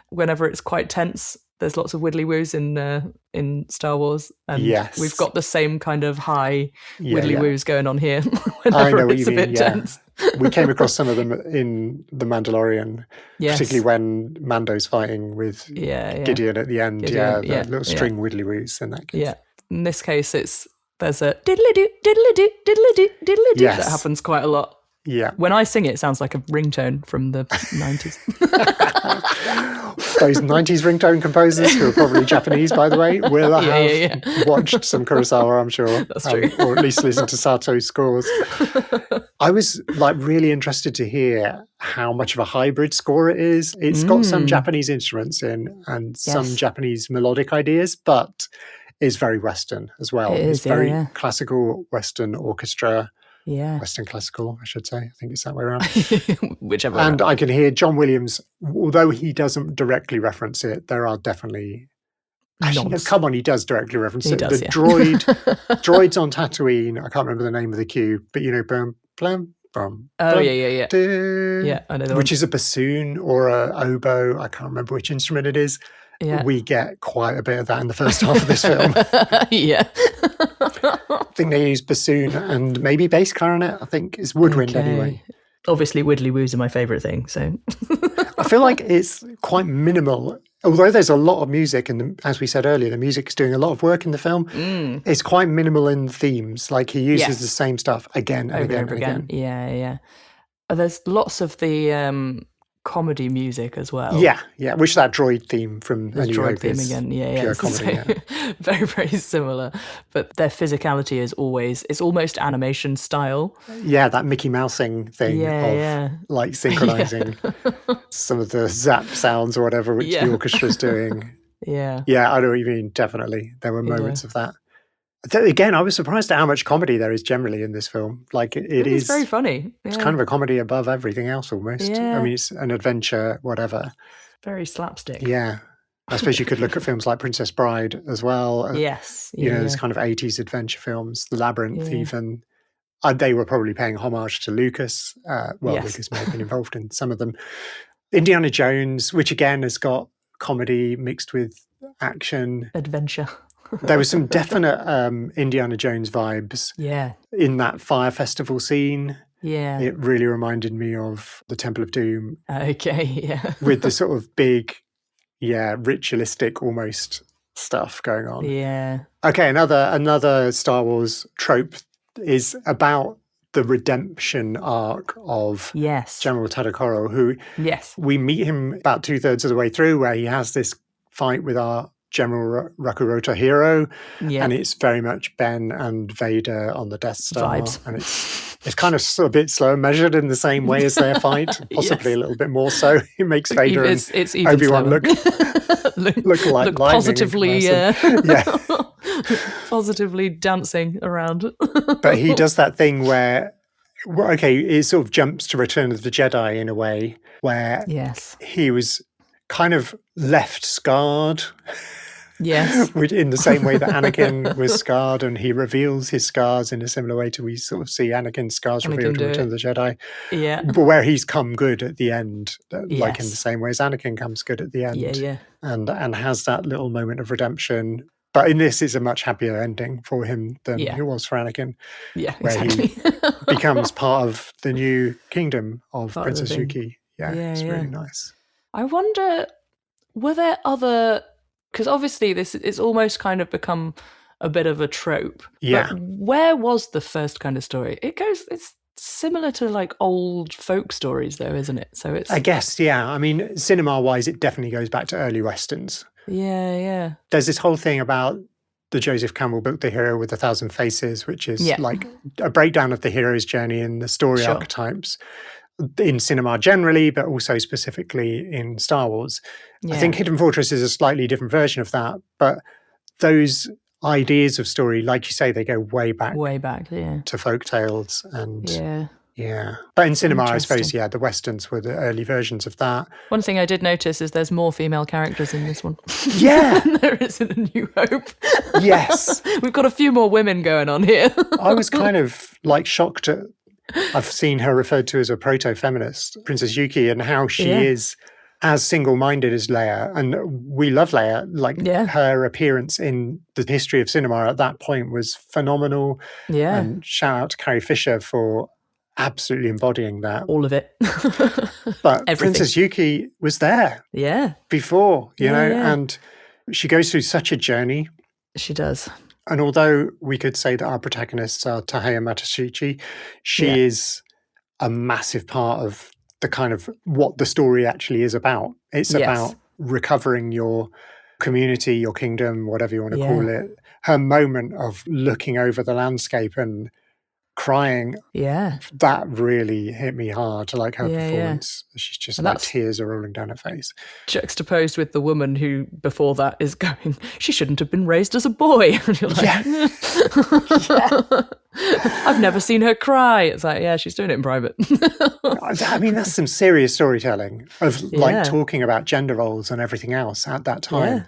Speaker 2: whenever it's quite tense, there's lots of widdly woos in Star Wars, and we've got the same kind of high widdly woos going on here. Whenever it's a bit tense.
Speaker 1: We came across some of them in The Mandalorian, particularly when Mando's fighting with Gideon at the end. The little string widdly woos in that case. Yeah,
Speaker 2: in this case, there's a diddly-doo, diddly-doo, diddly-doo, diddly-doo that happens quite a lot.
Speaker 1: Yeah.
Speaker 2: When I sing it sounds like a ringtone from the 90s.
Speaker 1: Those 90s ringtone composers, who are probably Japanese, by the way, will have watched some Kurosawa, I'm sure.
Speaker 2: That's true.
Speaker 1: Or at least listened to Sato's scores. I was really interested to hear how much of a hybrid score it is. It's got some Japanese instruments in and some Japanese melodic ideas, but is very Western as well.
Speaker 2: It's
Speaker 1: very classical Western orchestra.
Speaker 2: Yeah.
Speaker 1: Western classical, I should say. I think it's that way around.
Speaker 2: Whichever.
Speaker 1: And I can hear John Williams, although he doesn't directly reference it, there are definitely... Actually, no, come on, he does directly reference it.
Speaker 2: Does,
Speaker 1: the droids on Tatooine, I can't remember the name of the cue, but blam, blam, blam.
Speaker 2: Oh, yeah.
Speaker 1: Yeah,
Speaker 2: I know the
Speaker 1: which
Speaker 2: one.
Speaker 1: is a bassoon or a oboe. I can't remember which instrument it is.
Speaker 2: Yeah.
Speaker 1: We get quite a bit of that in the first half of this film.
Speaker 2: Yeah.
Speaker 1: I think they use bassoon and maybe bass clarinet. I think it's woodwind anyway.
Speaker 2: Obviously, Widdly Woos are my favourite thing. So
Speaker 1: I feel like it's quite minimal. Although there's a lot of music, and as we said earlier, the music's doing a lot of work in the film. It's quite minimal in themes. Like he uses the same stuff again and again and again.
Speaker 2: Yeah. There's lots of the comedy music as well.
Speaker 1: Yeah. Which that droid theme from
Speaker 2: the droid theme again. Yeah.
Speaker 1: Pure comedy.
Speaker 2: Very, very similar. But their physicality is almost animation style.
Speaker 1: Yeah, that Mickey Mousing thing of like synchronizing some of the zap sounds or whatever which the orchestra's doing.
Speaker 2: Yeah,
Speaker 1: I know what you mean. Definitely, there were moments of that. Again, I was surprised at how much comedy there is generally in this film. Like it is
Speaker 2: very funny.
Speaker 1: It's kind of a comedy above everything else almost.
Speaker 2: Yeah.
Speaker 1: I mean, it's an adventure, whatever.
Speaker 2: Very slapstick.
Speaker 1: Yeah. I suppose you could look at films like Princess Bride as well.
Speaker 2: Yes.
Speaker 1: There's kind of 80s adventure films, The Labyrinth even. They were probably paying homage to Lucas. Lucas may have been involved in some of them. Indiana Jones, which again has got comedy mixed with action.
Speaker 2: Adventure.
Speaker 1: There was some definite Indiana Jones vibes in that fire festival scene.
Speaker 2: Yeah.
Speaker 1: It really reminded me of the Temple of Doom.
Speaker 2: Okay, yeah.
Speaker 1: With the sort of big, ritualistic almost stuff going on.
Speaker 2: Yeah.
Speaker 1: Okay, another Star Wars trope is about the redemption arc of General Tadokoro, who we meet him about 2/3 of the way through, where he has this fight with our General Rakuroto hero, and it's very much Ben and Vader on the Death Star, and it's kind of a bit slow and measured in the same way as their fight, possibly a little bit more so. It makes Vader and Obi-Wan look like
Speaker 2: positively, positively dancing around.
Speaker 1: But he does that thing where, it sort of jumps to Return of the Jedi in a way, where he was kind of left scarred.
Speaker 2: Yes.
Speaker 1: In the same way that Anakin was scarred, and he reveals his scars in a similar way to we sort of see Anakin's scars revealed in Return of the Jedi.
Speaker 2: Yeah.
Speaker 1: But where he's come good at the end, like in the same way as Anakin comes good at the end.
Speaker 2: Yeah.
Speaker 1: And has that little moment of redemption. But in this, it's a much happier ending for him than it was for Anakin.
Speaker 2: Yeah,
Speaker 1: where he becomes part of the new kingdom of Princess Yuki. Yeah, it's really nice.
Speaker 2: I wonder, were there other... Because obviously it's almost kind of become a bit of a trope.
Speaker 1: Yeah.
Speaker 2: But where was the first kind of story? It's similar to like old folk stories though, isn't it? So it's...
Speaker 1: I guess, yeah. I mean, cinema-wise, it definitely goes back to early Westerns.
Speaker 2: Yeah.
Speaker 1: There's this whole thing about the Joseph Campbell book, The Hero with a Thousand Faces, which is like a breakdown of the hero's journey and the story archetypes in cinema generally, but also specifically in Star Wars. I think Hidden Fortress is a slightly different version of that, but those ideas of story, like you say, they go way back to folk tales and but in cinema, I suppose, the Westerns were the early versions of that.
Speaker 2: One thing I did notice is there's more female characters in this one.
Speaker 1: Yeah.
Speaker 2: than there is in A New Hope.
Speaker 1: Yes.
Speaker 2: We've got a few more women going on here.
Speaker 1: I was kind of like shocked at, I've seen her referred to as a proto-feminist, Princess Yuki, and how she is as single-minded as Leia. And we love Leia. Like her appearance in the history of cinema at that point was phenomenal.
Speaker 2: Yeah.
Speaker 1: And shout out to Carrie Fisher for absolutely embodying that.
Speaker 2: All of it.
Speaker 1: But Princess Yuki was there.
Speaker 2: Yeah.
Speaker 1: Before, you know, and she goes through such a journey.
Speaker 2: She does.
Speaker 1: And although we could say that our protagonists are Tahaya Matasuchi, she is a massive part of the kind of what the story actually is about. It's about recovering your community, your kingdom, whatever you want to call it. Her moment of looking over the landscape and crying.
Speaker 2: Yeah.
Speaker 1: That really hit me hard, like her
Speaker 2: Yeah,
Speaker 1: performance. She's just
Speaker 2: And
Speaker 1: like
Speaker 2: that's-
Speaker 1: tears are rolling down her face.
Speaker 2: Juxtaposed with the woman who before that is going, she shouldn't have been raised as a boy. And you're like, I've never seen her cry. It's like, yeah, she's doing it in private.
Speaker 1: I mean, that's some serious storytelling of like
Speaker 2: Yeah.
Speaker 1: talking about gender roles and everything else at that time,
Speaker 2: Yeah.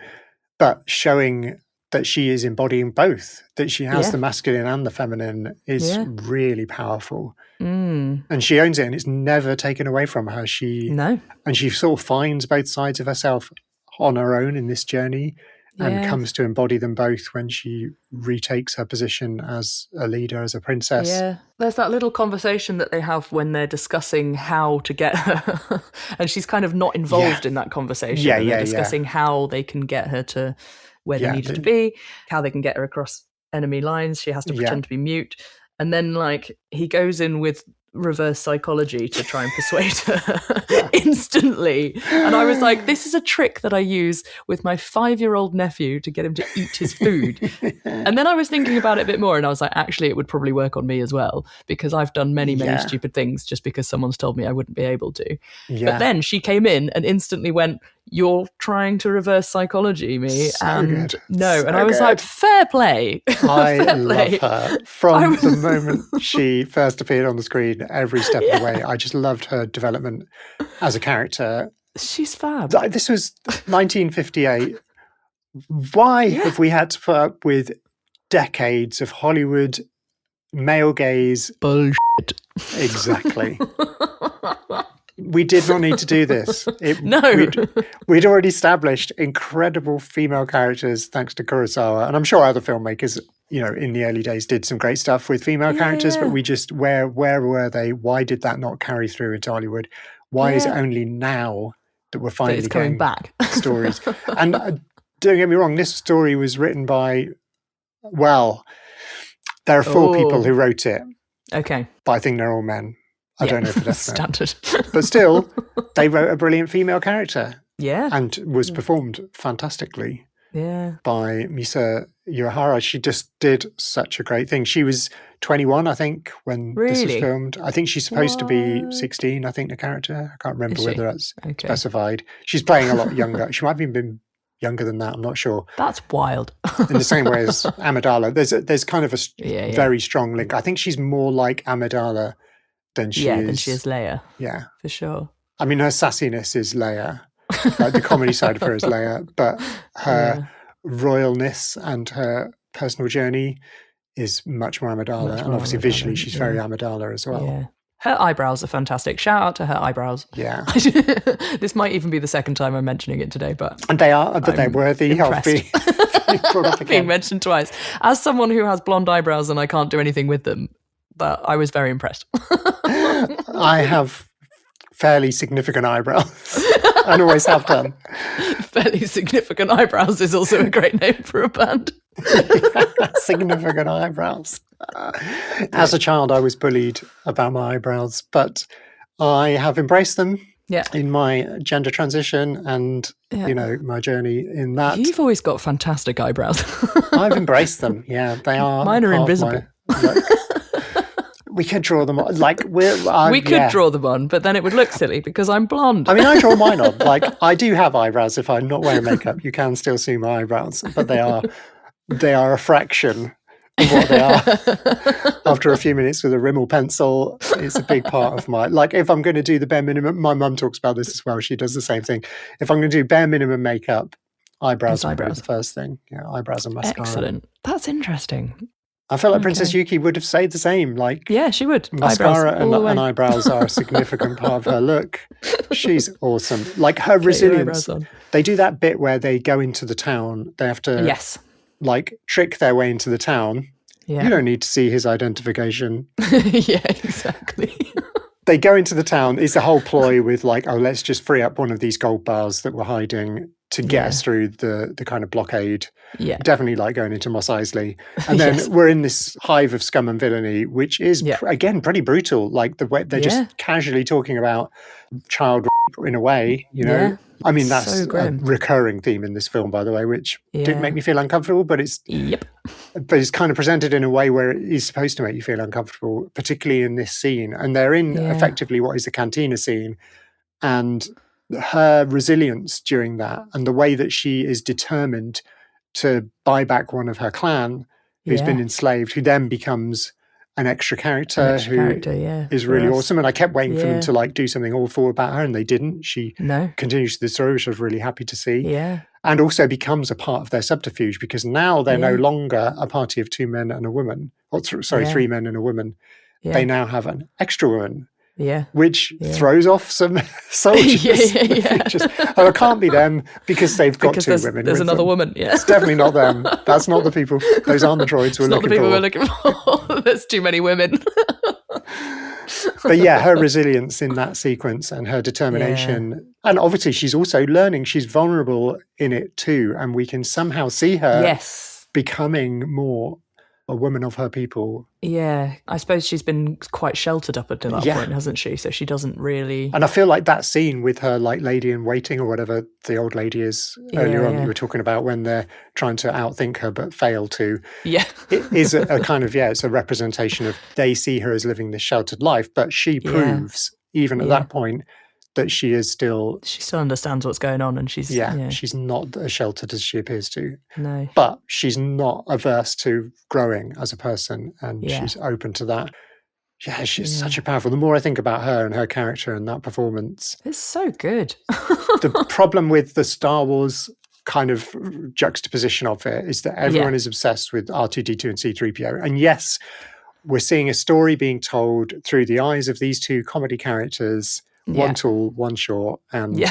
Speaker 1: but showing that she is embodying both, that she has
Speaker 2: Yeah.
Speaker 1: the masculine and the feminine is
Speaker 2: Yeah.
Speaker 1: really powerful.
Speaker 2: Mm.
Speaker 1: And she owns it, and it's never taken away from her.
Speaker 2: No.
Speaker 1: And she sort of finds both sides of herself on her own in this journey and comes to embody them both when she retakes her position as a leader, as a princess.
Speaker 2: Yeah. There's that little conversation that they have when they're discussing how to get her. And she's kind of not involved in that conversation.
Speaker 1: Yeah,
Speaker 2: and they're discussing how they can get her to where they need her to be, how they can get her across enemy lines. She has to pretend to be mute. And then, like, he goes in with reverse psychology to try and persuade her instantly. And I was like, this is a trick that I use with my 5-year-old nephew to get him to eat his food. And then I was thinking about it a bit more, and I was like, actually, it would probably work on me as well, because I've done many stupid things just because someone's told me I wouldn't be able to. But then she came in and instantly went, you're trying to reverse psychology me. And I was like, fair play.
Speaker 1: I love her. From the moment she first appeared on the screen, every step of the way, I just loved her development as a character.
Speaker 2: She's fab.
Speaker 1: This was 1958. Why have we had to put up with decades of Hollywood male gaze
Speaker 2: bullshit?
Speaker 1: Exactly. We did not need to do this.
Speaker 2: No.
Speaker 1: We'd already established incredible female characters thanks to Kurosawa. And I'm sure other filmmakers, in the early days did some great stuff with female characters, but we just, where were they? Why did that not carry through into Hollywood? Why is it only now that we're finally
Speaker 2: coming
Speaker 1: getting
Speaker 2: back
Speaker 1: stories? And don't get me wrong, this story was written by, there are 4 people who wrote it.
Speaker 2: Okay.
Speaker 1: But I think they're all men. I don't know for definite.
Speaker 2: Standard.
Speaker 1: But still, they wrote a brilliant female character.
Speaker 2: Yeah.
Speaker 1: And was performed fantastically by Misa Uehara. She just did such a great thing. She was 21, I think, when this was filmed. I think she's supposed to be 16, I think, the character. I can't remember whether that's specified. She's playing a lot younger. She might have even been younger than that, I'm not sure.
Speaker 2: That's wild.
Speaker 1: In the same way as Amidala. There's kind of a very strong link. I think she's more like Amidala than she is
Speaker 2: Leia.
Speaker 1: Yeah.
Speaker 2: For sure.
Speaker 1: I mean, her sassiness is Leia. Like the comedy side of her is Leia, but her royalness and her personal journey is much more Amidala. And obviously visually she's very Amidala as well.
Speaker 2: Yeah. Her eyebrows are fantastic. Shout out to her eyebrows.
Speaker 1: Yeah.
Speaker 2: This might even be the second time I'm mentioning it today, but
Speaker 1: they're worthy of being brought up again.
Speaker 2: Being mentioned twice. As someone who has blonde eyebrows and I can't do anything with them, but I was very impressed.
Speaker 1: I have fairly significant eyebrows and always have done.
Speaker 2: Fairly Significant Eyebrows is also a great name for a band.
Speaker 1: Significant eyebrows. As a child, I was bullied about my eyebrows, but I have embraced them in my gender transition and, my journey in that.
Speaker 2: You've always got fantastic eyebrows.
Speaker 1: I've embraced them. Yeah, they are.
Speaker 2: Mine are invisible.
Speaker 1: We could draw them on.
Speaker 2: We could draw them on, but then it would look silly because I'm blonde.
Speaker 1: I mean, I draw mine on. I do have eyebrows. If I'm not wearing makeup, you can still see my eyebrows, but they are a fraction of what they are. After a few minutes with a Rimmel pencil, it's a big part of my. If I'm going to do the bare minimum, my mum talks about this as well. She does the same thing. If I'm going to do bare minimum makeup, eyebrows are the first thing. Yeah, eyebrows and mascara.
Speaker 2: Excellent. That's interesting.
Speaker 1: I feel like Princess Yuki would have said the same.
Speaker 2: She would.
Speaker 1: Mascara and eyebrows are a significant part of her look. She's awesome. Her resilience. They do that bit where they go into the town. They have to trick their way into the town. Yeah. You don't need to see his identification.
Speaker 2: Yeah, exactly.
Speaker 1: They go into the town. It's a whole ploy with let's just free up one of these gold bars that we're hiding to get us through the kind of blockade.
Speaker 2: Yeah.
Speaker 1: Definitely like going into Mos Eisley. And then we're in this hive of scum and villainy, which is, again, pretty brutal. Like the way they're just casually talking about child rape in a way, you know.
Speaker 2: Yeah.
Speaker 1: I mean, that's
Speaker 2: So
Speaker 1: a
Speaker 2: grim.
Speaker 1: recurring theme in this film, by the way, which didn't make me feel uncomfortable, but it's kind of presented in a way where it is supposed to make you feel uncomfortable, particularly in this scene. And they're in effectively what is the cantina scene. And her resilience during that and the way that she is determined to buy back one of her clan who's been enslaved, who then becomes an extra character is really awesome. And I kept waiting for them to like do something awful about her, and they didn't. She continues the story, which I was really happy to see.
Speaker 2: Yeah.
Speaker 1: And also becomes a part of their subterfuge, because now they're no longer a party of 2 men and a woman. Or 3 men and a woman. Yeah. They now have an extra woman.
Speaker 2: Yeah.
Speaker 1: Which throws off some soldiers. Oh, it can't be them because they've got 2 women.
Speaker 2: There's another woman. Yeah.
Speaker 1: It's definitely not them. That's not the people. Those aren't the droids we're looking for.
Speaker 2: It's not the people we're looking for. There's too many women.
Speaker 1: But yeah, her resilience in that sequence and her determination. And obviously she's also learning. She's vulnerable in it too. And we can somehow see her becoming more a woman of her people.
Speaker 2: Yeah, I suppose she's been quite sheltered up until that point, hasn't she? So she doesn't really...
Speaker 1: And I feel like that scene with her like lady in waiting or whatever the old lady is earlier on you were talking about, when they're trying to outthink her but fail to.
Speaker 2: Yeah.
Speaker 1: It is a kind of, it's a representation of, they see her as living this sheltered life, but she proves, even at that point, that she is still...
Speaker 2: She still understands what's going on, and she's...
Speaker 1: she's not as sheltered as she appears to.
Speaker 2: No.
Speaker 1: But she's not averse to growing as a person, and she's open to that. Yeah, she's such a powerful... The more I think about her and her character and that performance...
Speaker 2: It's so good.
Speaker 1: The problem with the Star Wars kind of juxtaposition of it is that everyone is obsessed with R2-D2 and C-3PO. And yes, we're seeing a story being told through the eyes of these 2 comedy characters... One tall, one short, and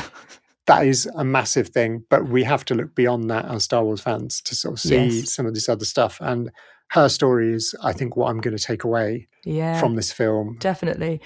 Speaker 1: that is a massive thing. But we have to look beyond that as Star Wars fans to sort of see some of this other stuff. And her story is, I think, what I'm going to take away from this film.
Speaker 2: Definitely.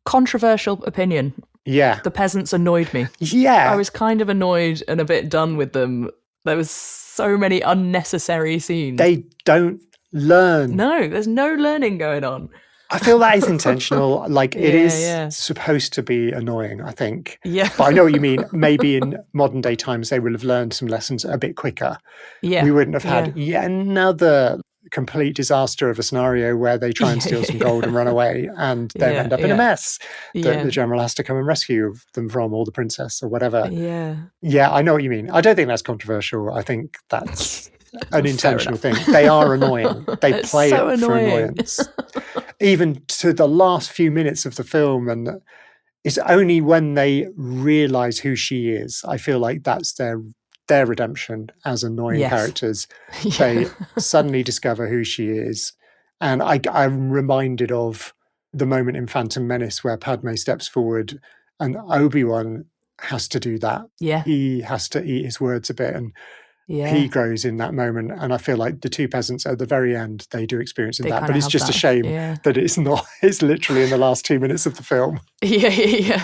Speaker 2: Controversial opinion.
Speaker 1: Yeah.
Speaker 2: The peasants annoyed me.
Speaker 1: Yeah.
Speaker 2: I was kind of annoyed and a bit done with them. There was so many unnecessary scenes.
Speaker 1: They don't learn.
Speaker 2: No, there's no learning going on.
Speaker 1: I feel that is intentional. Like it is supposed to be annoying, I think.
Speaker 2: Yeah.
Speaker 1: But I know what you mean. Maybe in modern day times, they would have learned some lessons a bit quicker.
Speaker 2: Yeah.
Speaker 1: We wouldn't have had yet another complete disaster of a scenario where they try and steal some gold and run away and then end up in a mess that the general has to come and rescue them from, or the princess or whatever.
Speaker 2: Yeah.
Speaker 1: Yeah, I know what you mean. I don't think that's controversial. I think that's an intentional thing. They are annoying. They play
Speaker 2: so
Speaker 1: it for
Speaker 2: annoying.
Speaker 1: annoyance. Even to the last few minutes of the film, and it's only when they realise who she is, I feel like that's their redemption as annoying characters. They suddenly discover who she is. And I'm reminded of the moment in Phantom Menace where Padme steps forward and Obi-Wan has to do that.
Speaker 2: Yeah.
Speaker 1: He has to eat his words a bit, and he grows in that moment. And I feel like the 2 peasants at the very end, they do experience that. But it's just a shame that it's not. It's literally in the last 2 minutes of the film.
Speaker 2: Yeah.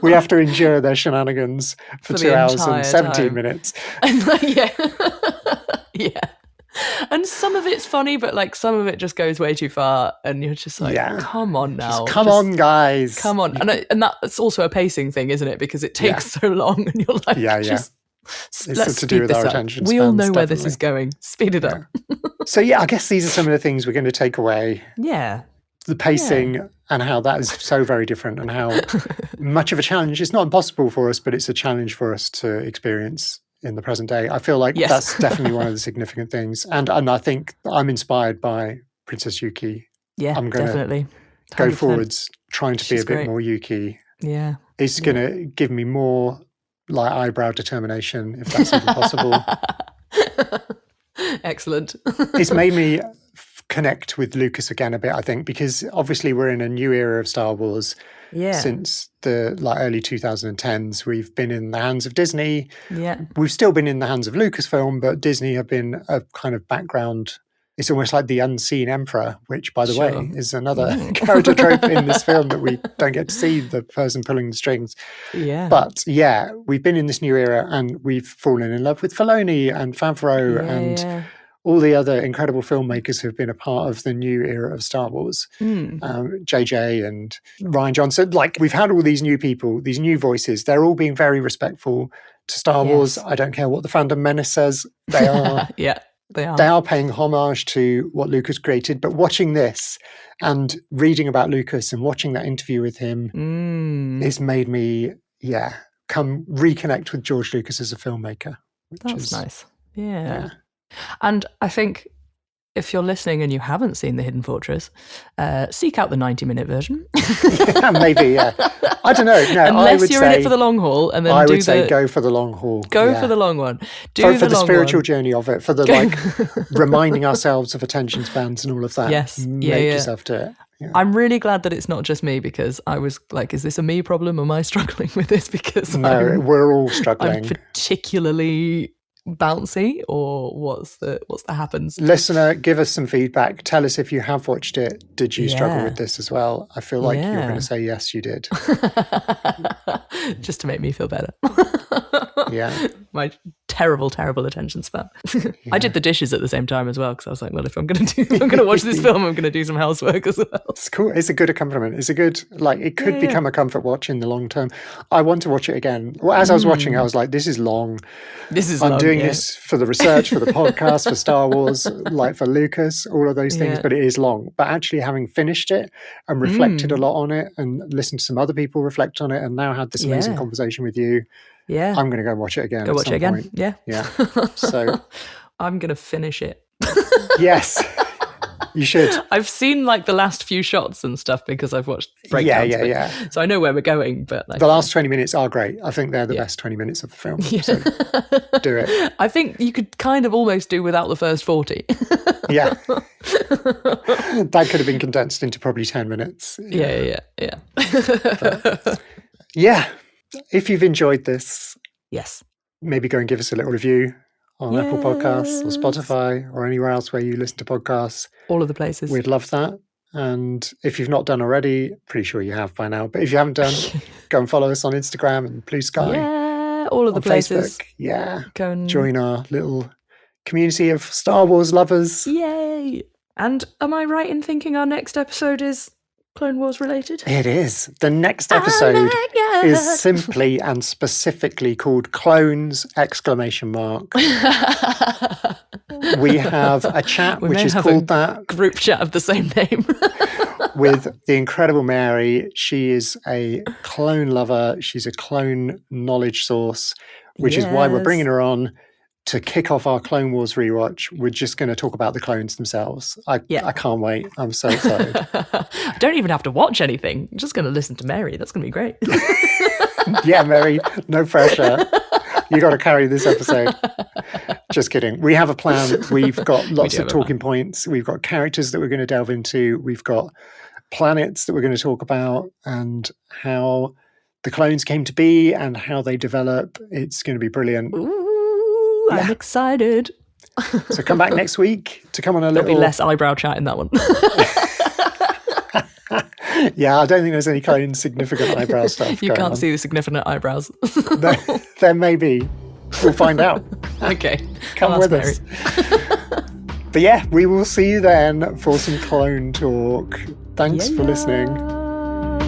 Speaker 1: We have to endure their shenanigans for 2 hours and 17 minutes.
Speaker 2: Yeah. And some of it's funny, but like some of it just goes way too far, and you're just like, come on now.
Speaker 1: Come on, guys.
Speaker 2: Come on. And that's also a pacing thing, isn't it? Because it takes so long, and you're like, let's
Speaker 1: to do with our
Speaker 2: up.
Speaker 1: attention
Speaker 2: We all know
Speaker 1: spans,
Speaker 2: where this is going. Speed it up.
Speaker 1: So I guess these are some of the things we're going to take away.
Speaker 2: Yeah.
Speaker 1: The pacing and how that is so very different, and how much of a challenge. It's not impossible for us, but it's a challenge for us to experience in the present day. I feel like that's definitely one of the significant things. And I think I'm inspired by Princess Yuki.
Speaker 2: Yeah,
Speaker 1: I'm going to go forwards trying to be a bit more Yuki.
Speaker 2: Yeah.
Speaker 1: It's going to give me more like eyebrow determination, if that's even possible.
Speaker 2: Excellent.
Speaker 1: It's made me connect with Lucas again a bit, I think, because obviously we're in a new era of Star Wars. Since the early 2010s, we've been in the hands of Disney.
Speaker 2: Yeah.
Speaker 1: We've still been in the hands of Lucasfilm, but Disney have been a kind of background it's almost like the unseen emperor, which, by the way, is another character trope in this film that we don't get to see, the person pulling the strings.
Speaker 2: Yeah.
Speaker 1: But yeah, we've been in this new era and we've fallen in love with Filoni and Favreau and all the other incredible filmmakers who've been a part of the new era of Star Wars. JJ and Rian Johnson. Like, we've had all these new people, these new voices. They're all being very respectful to Star Wars. I don't care what the fandom menace says. They are.
Speaker 2: They are.
Speaker 1: They are paying homage to what Lucas created. But watching this and reading about Lucas and watching that interview with him has made me, come reconnect with George Lucas as a filmmaker.
Speaker 2: That's nice. Yeah. And I think if you're listening and you haven't seen The Hidden Fortress, seek out the 90-minute version.
Speaker 1: Maybe. I don't know. No,
Speaker 2: unless you're in it for the long haul, and then
Speaker 1: I would say go for the long haul.
Speaker 2: Go for the long one.
Speaker 1: For the spiritual journey of it, for the reminding ourselves of attention spans and all of that.
Speaker 2: Yes,
Speaker 1: make yourself do it. Yeah.
Speaker 2: I'm really glad that it's not just me, because I was like, is this a me problem? Am I struggling with this? Because
Speaker 1: we're all struggling.
Speaker 2: I'm particularly bouncy, or what's that happens?
Speaker 1: Listener, give us some feedback. Tell us if you have watched it. Did you struggle with this as well? I feel like you're going to say yes, you did.
Speaker 2: Just to make me feel better. My terrible attention span. I did the dishes at the same time as well, because I was like, well, if I'm going to watch this film, I'm going to do some housework as well.
Speaker 1: It's cool. It's a good accompaniment. It's a good, it could become a comfort watch in the long term. I want to watch it again. Well, as I was watching, I was like, this is long. I'm doing this for the research, for the podcast, for Star Wars, like for Lucas, all of those things, but it is long. But actually having finished it and reflected a lot on it and listened to some other people reflect on it and now had this amazing conversation with you, I'm going to go watch it again.
Speaker 2: Go watch it again.
Speaker 1: Point.
Speaker 2: Yeah.
Speaker 1: So
Speaker 2: I'm going to finish it.
Speaker 1: Yes. You should.
Speaker 2: I've seen like the last few shots and stuff because I've watched breakdowns. So I know where we're going. But
Speaker 1: the last 20 minutes are great. I think they're the best 20 minutes of the film. So do it.
Speaker 2: I think you could kind of almost do without the first 40.
Speaker 1: Yeah. That could have been condensed into probably 10 minutes.
Speaker 2: Yeah.
Speaker 1: Yeah. If you've enjoyed this, maybe go and give us a little review on Apple Podcasts or Spotify or anywhere else where you listen to podcasts.
Speaker 2: All of the places.
Speaker 1: We'd love that. And if you've not done already, pretty sure you have by now, but if you haven't done, go and follow us on Instagram and Blue Sky.
Speaker 2: Yeah, all of the places.
Speaker 1: Facebook. Yeah.
Speaker 2: Go and
Speaker 1: join our little community of Star Wars lovers.
Speaker 2: Yay. And am I right in thinking our next episode is Clone Wars related?
Speaker 1: It is. The next episode is simply and specifically called Clones! ! We have a chat which is called that.
Speaker 2: Group chat of the same name.
Speaker 1: With the incredible Mary. She is a clone lover. She's a clone knowledge source, which is why we're bringing her on to kick off our Clone Wars rewatch. We're just going to talk about the clones themselves. I can't wait. I'm so excited.
Speaker 2: I don't even have to watch anything. I'm just going to listen to Mary. That's going to be great.
Speaker 1: Yeah, Mary, no pressure. You got to carry this episode. Just kidding. We have a plan. We've got lots of talking points. We've got characters that we're going to delve into. We've got planets that we're going to talk about and how the clones came to be and how they develop. It's going to be brilliant.
Speaker 2: Ooh, I'm excited.
Speaker 1: So come back next week to come on a little...
Speaker 2: There'll be less eyebrow chat in that one.
Speaker 1: Yeah, I don't think there's any kind of significant eyebrow stuff.
Speaker 2: You can't see the significant eyebrows.
Speaker 1: There may be. We'll find out.
Speaker 2: Okay.
Speaker 1: Come with us. But yeah, we will see you then for some clone talk. Thanks for listening.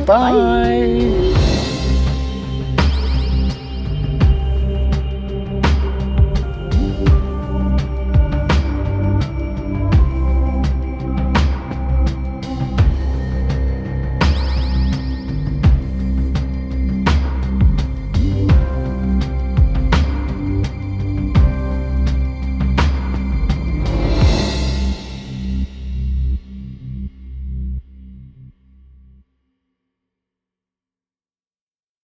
Speaker 1: Bye.